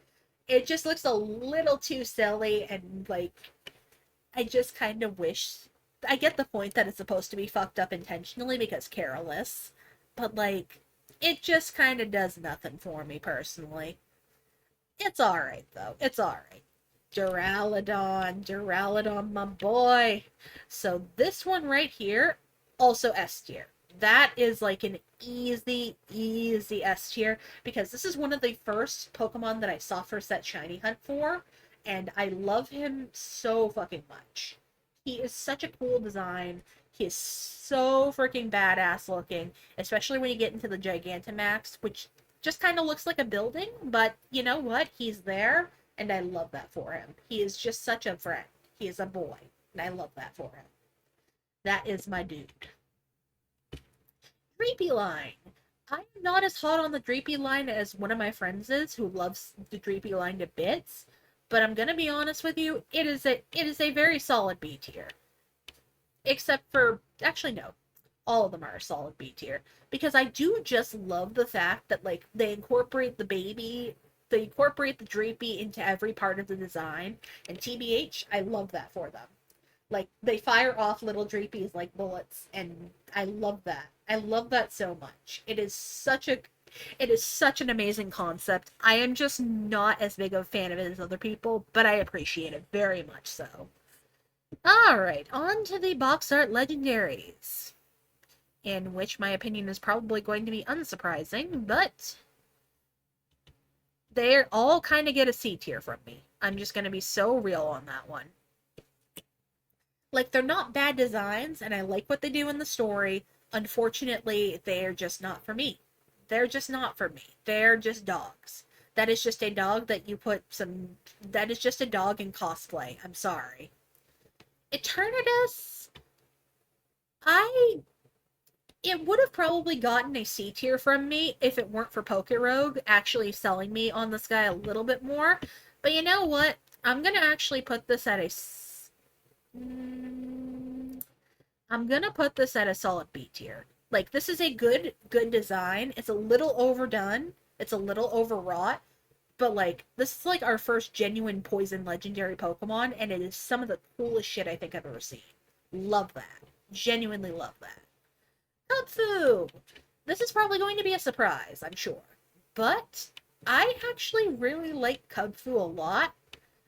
It just looks a little too silly and like I just kind of wish I get the point that it's supposed to be fucked up intentionally because careless, but like it just kind of does nothing for me personally. It's all right though. It's all right. Duraludon, my boy. So this one right here, also S tier. That is like an easy S tier because this is one of the first Pokemon that I saw for set shiny hunt for, and I love him so fucking much. He is such a cool design. He is so freaking badass looking, especially when you get into the Gigantamax, which just kind of looks like a building, but you know what? He's there, and I love that for him. He is just such a friend. He is a boy, and I love that for him. That is my dude. Dreepy line. I'm not as hot on the Dreepy line as one of my friends is, who loves the Dreepy line to bits. But I'm gonna be honest with you, it is a very solid B tier. Except for actually no, all of them are a solid B tier because I do just love the fact that like they incorporate they incorporate the Dreepy into every part of the design, and TBH, I love that for them. Like they fire off little Dreepies like bullets, and I love that. I love that so much. It is such an amazing concept. I am just not as big of a fan of it as other people, but I appreciate it very much so. Alright, on to the box art legendaries. In which my opinion is probably going to be unsurprising, but they're all kind of get a C tier from me. I'm just going to be so real on that one. Like, they're not bad designs, and I like what they do in the story. Unfortunately, they're just not for me. They're just not for me. They're just dogs. That is just a dog that you put some. That is just a dog in cosplay. I'm sorry. Eternatus, I. It would have probably gotten a C tier from me if it weren't for Pokerogue actually selling me on this guy a little bit more. But you know what? I'm gonna actually put this at a I'm gonna put this at a solid B tier. Like, this is a good design. It's a little overdone. It's a little overwrought. But, like, this is, like, our first genuine poison legendary Pokemon, and it is some of the coolest shit I think I've ever seen. Love that. Genuinely love that. Kung This is probably going to be a surprise, I'm sure. But I actually really like Kung Fu a lot,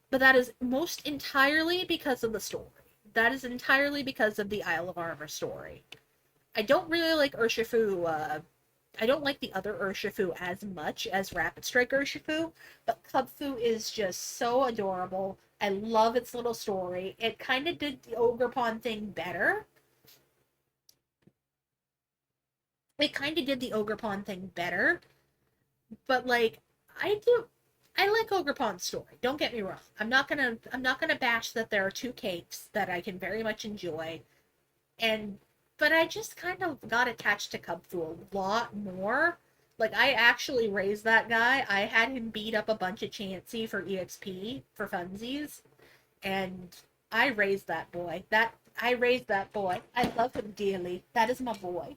but that is most entirely because of the story. That is entirely because of the Isle of Armor story. I don't really like Urshifu, I don't like the other Urshifu as much as Rapid Strike Urshifu, but Kubfu is just so adorable. I love its little story. It kind of did the Ogre Pond thing better. They kind of did the Ogerpon thing better, but like I do I like Ogerpon's story. Don't get me wrong. I'm not gonna bash that there are two cakes that I can very much enjoy. And but I just kind of got attached to Cubfu a lot more. Like I actually raised that guy. I had him beat up a bunch of Chansey for EXP for funsies, and I raised that boy. I raised that boy. I love him dearly. That is my boy.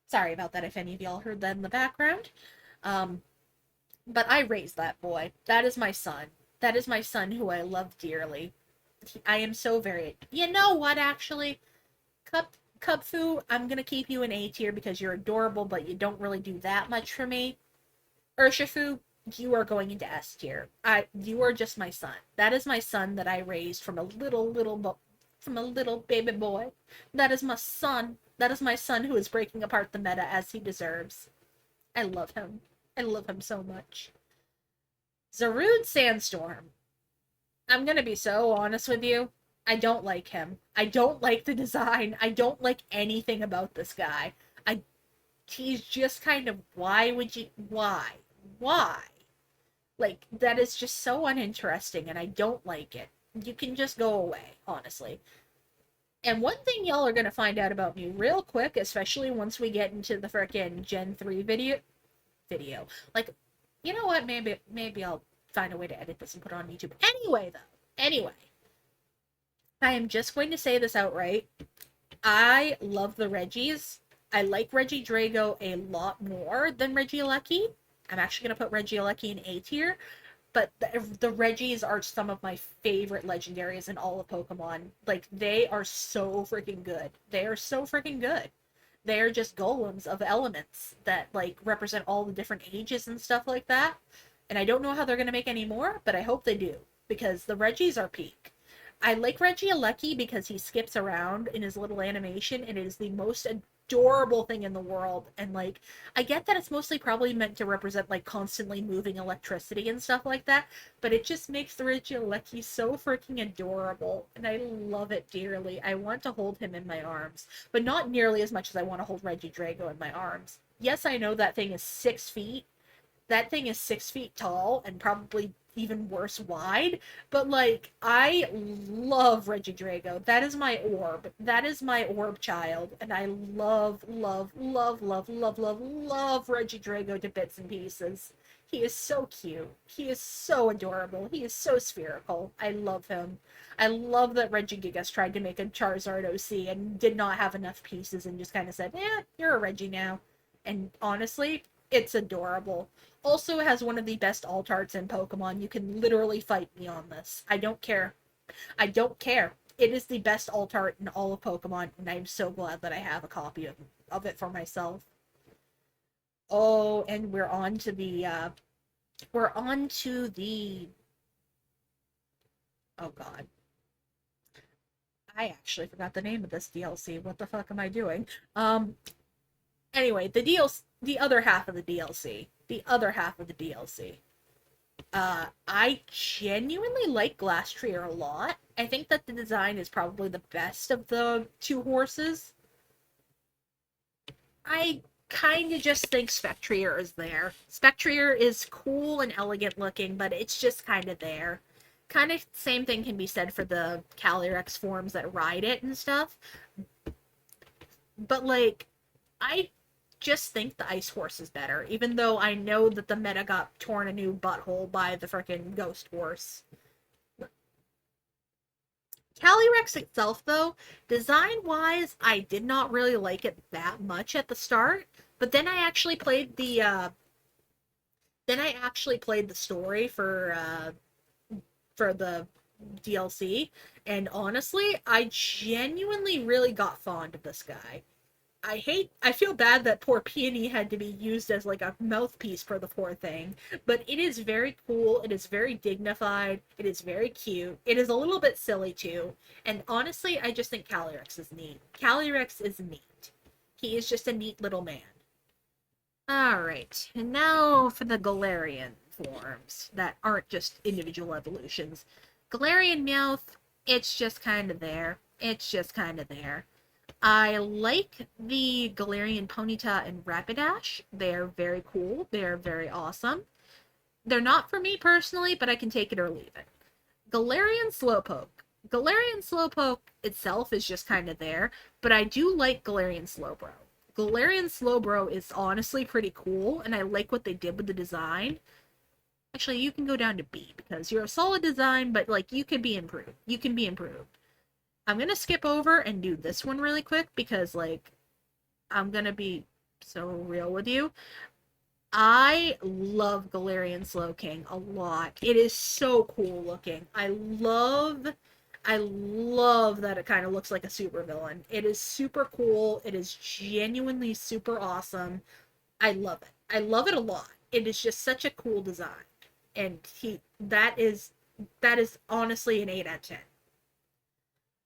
Sorry about that if any of y'all heard that in the background. Um, but I raised that boy. That is my son. That is my son who I love dearly. I am so very. You know what? Actually, Cup Cubfu, I'm gonna keep you in A tier because you're adorable, but you don't really do that much for me. Urshifu, you are going into S tier. You are just my son. That is my son that I raised from a from a little baby boy. That is my son. That is my son who is breaking apart the meta as he deserves. I love him. I love him so much. Zarude Sandstorm. I'm gonna be so honest with you. I don't like him. I don't like the design. I don't like anything about this guy. I he's just kind of why would you why? Why? Like that is just so uninteresting and I don't like it. You can just go away, honestly. And one thing y'all are gonna find out about me real quick, especially once we get into the frickin' Gen 3 video. Like, you know what? Maybe I'll find a way to edit this and put it on YouTube. Anyway, though. Anyway, I am just going to say this outright. I love the Reggies. I like Regidrago a lot more than Regieleki. I'm actually going to put Regieleki in A tier, but the Reggies are some of my favorite legendaries in all of Pokemon. Like, they are so freaking good. They are so freaking good. They're just golems of elements that, like, represent all the different ages and stuff like that. And I don't know how they're going to make any more, but I hope they do, because the Reggies are peak. I like Regieleki because he skips around in his little animation, and it is the most adorable thing in the world. And like, I get that it's mostly probably meant to represent like constantly moving electricity and stuff like that, but it just makes the Regieleki so freaking adorable, and I love it dearly. I want to hold him in my arms, but not nearly as much as I want to hold Regidrago in my arms. Yes, I know that thing is 6 feet, that thing is 6 feet tall and probably even worse wide. But like, I love Regidrago. That is my orb. That is my orb child, and I love, love, love, love, love, love, love Regidrago to bits and pieces. He is so cute. He is so adorable. He is so spherical. I love him. I love that Regigigas tried to make a Charizard OC and did not have enough pieces and just kind of said, you're a Reggie now. And honestly, it's adorable. Also has one of the best alt arts in Pokemon. You can literally fight me on this. I don't care. I don't care. It is the best alt art in all of Pokemon, and I'm so glad that I have a copy of it for myself. Oh, and we're on to the oh god. I actually forgot the name of this DLC. What the fuck am I doing? Anyway, the other half of the DLC. The other half of the DLC. I genuinely like Glastrier a lot. I think that the design is probably the best of the two horses. I kind of just think Spectrier is there. Spectrier is cool and elegant looking, but it's just kind of there. Kind of same thing can be said for the Calyrex forms that ride it and stuff. But like, I just think the Ice Horse is better, even though I know that the meta got torn a new butthole by the frickin' Ghost Horse. Calyrex itself, though, design-wise, I did not really like it that much at the start, but then I actually played the story for the DLC, and honestly, I genuinely really got fond of this guy. I feel bad that poor Peony had to be used as like a mouthpiece for the poor thing, but it is very cool, it is very dignified, it is very cute, it is a little bit silly too, and honestly, I just think Calyrex is neat. Calyrex is neat. He is just a neat little man. Alright, and now for the Galarian forms that aren't just individual evolutions. Galarian Meowth, it's just kind of there. It's just kind of there. I like the Galarian Ponyta and Rapidash. They're very cool. They're very awesome. They're not for me personally, but I can take it or leave it. Galarian Slowpoke. Galarian Slowpoke itself is just kind of there, but I do like Galarian Slowbro. Galarian Slowbro is honestly pretty cool, and I like what they did with the design. Actually, you can go down to B because you're a solid design, but like you can be improved. You can be improved. I'm gonna skip over and do this one really quick because like I'm gonna be so real with you. I love Galarian Slowking a lot. It is so cool looking. I love that it kind of looks like a supervillain. It is super cool. It is genuinely super awesome. I love it. I love it a lot. It is just such a cool design. And that is honestly an 8 out of 10.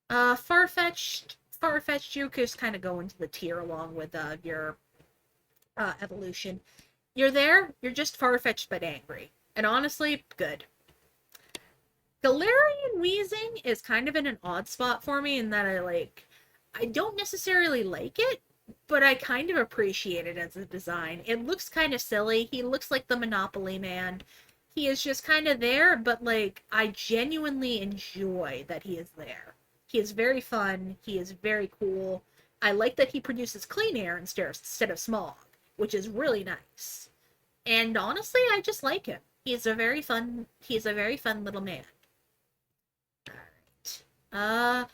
Farfetch'd you just kind of go into the tier along with your evolution. You're there, you're just Farfetch'd but angry. And honestly, good. Galarian Wheezing is kind of in an odd spot for me in that I don't necessarily like it, but I kind of appreciate it as a design. It looks kind of silly. He looks like the Monopoly Man. He is just kind of there, but like I genuinely enjoy that he is there. He is very fun. He is very cool. I like that he produces clean air instead of smog, which is really nice. And honestly, I just like him. He's a very fun little man. Alright.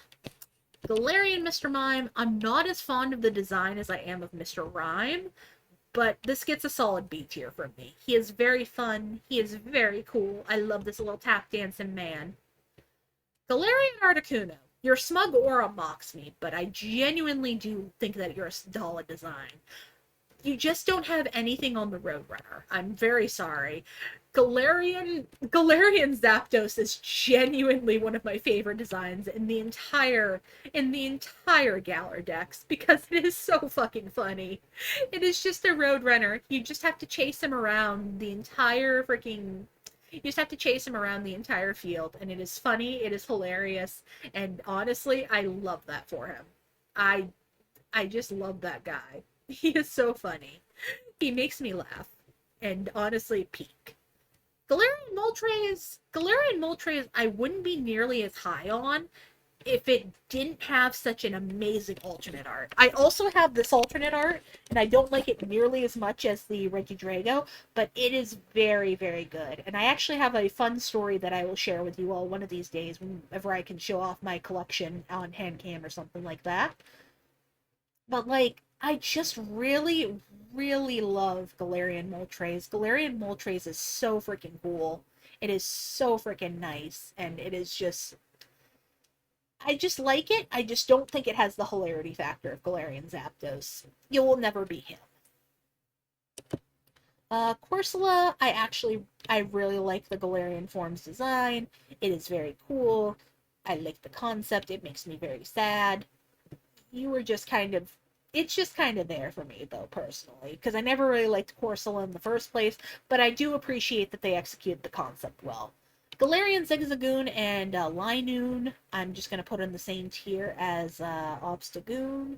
Galarian Mr. Mime. I'm not as fond of the design as I am of Mr. Rhyme, but this gets a solid B tier from me. He is very fun. He is very cool. I love this little tap dancing man. Galarian Articuno. Your smug aura mocks me, but I genuinely do think that you're a solid design. You just don't have anything on the Roadrunner. I'm very sorry. Galarian Zapdos is genuinely one of my favorite designs in the entire Galar Dex because it is so fucking funny. It is just a Roadrunner. You just have to chase him around the entire freaking you just have to chase him around the entire field, and it is funny, it is hilarious, and honestly, I love that for him. I I just love that guy. He is so funny. He makes me laugh. And honestly, peak. Galarian Moltres I wouldn't be nearly as high on if it didn't have such an amazing alternate art. I also have this alternate art, and I don't like it nearly as much as the Regidrago, but it is very, very good. And I actually have a fun story that I will share with you all one of these days whenever I can show off my collection on Handcam or something like that. But like, I just really, really love Galarian Moltres. Galarian Moltres is so freaking cool. It is so freaking nice, and it is just I just like it. I just don't think it has the hilarity factor of Galarian Zapdos. You will never be him. Corsola, I really like the Galarian form's design. It is very cool. I like the concept. It makes me very sad. You were just kind of it's just kind of there for me though personally because I never really liked Corsola in the first place, but I do appreciate that they executed the concept well. Galarian Zigzagoon and Linoon, I'm just going to put in the same tier as Obstagoon.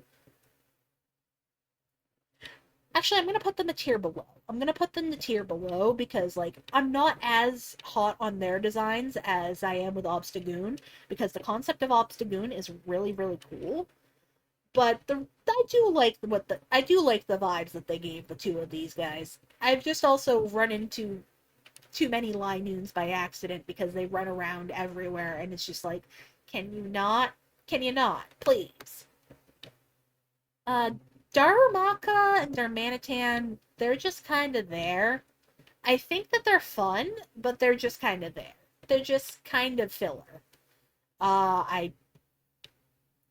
Actually, I'm going to put them a tier below. I'm going to put them the tier below because, like, I'm not as hot on their designs as I am with Obstagoon because the concept of Obstagoon is really, really cool. But I do like the vibes that they gave the two of these guys. I've just also run into too many Linoons by accident because they run around everywhere and it's just like, can you not? Can you not? Please. Uh, Darumaka and Darmanitan, they're just kind of there. I think that they're fun, but they're just kind of there. They're just kind of filler. I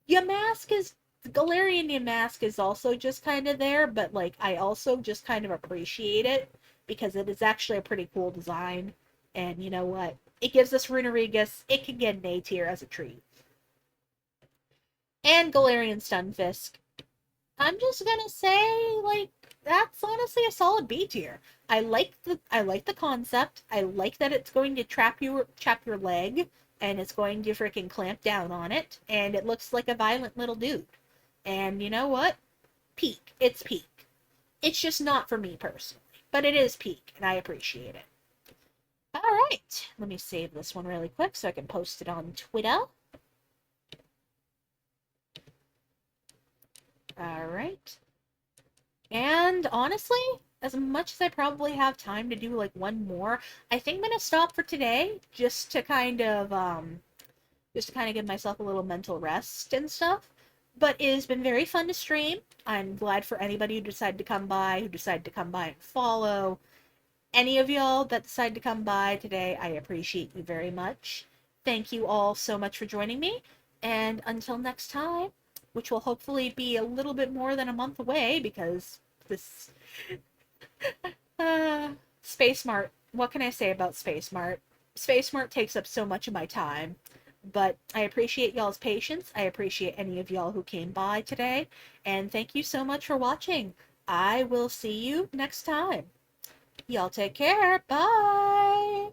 Yamask is Galarian Yamask is also just kind of there, but like I also just kind of appreciate it because it is actually a pretty cool design. And you know what? It gives us Runerigus. It can get an A tier as a treat. And Galarian Stunfisk. I'm just gonna say, like, that's honestly a solid B tier. I like the concept. I like that it's going to trap your leg, and it's going to freaking clamp down on it, and it looks like a violent little dude. And you know what? Peak. It's peak. It's just not for me personally, but it is peak, and I appreciate it. All right, let me save this one really quick so I can post it on Twitter. All right. And honestly, as much as I probably have time to do like one more, I think I'm gonna stop for today just to kind of give myself a little mental rest and stuff. But it has been very fun to stream. I'm glad for anybody who decided to come by and follow. Any of y'all that decide to come by today, I appreciate you very much. Thank you all so much for joining me. And until next time, which will hopefully be a little bit more than a month away because this Space Mart. What can I say about Space Mart? Space Mart takes up so much of my time. But I appreciate y'all's patience. I appreciate any of y'all who came by today. And thank you so much for watching. I will see you next time. Y'all take care. Bye.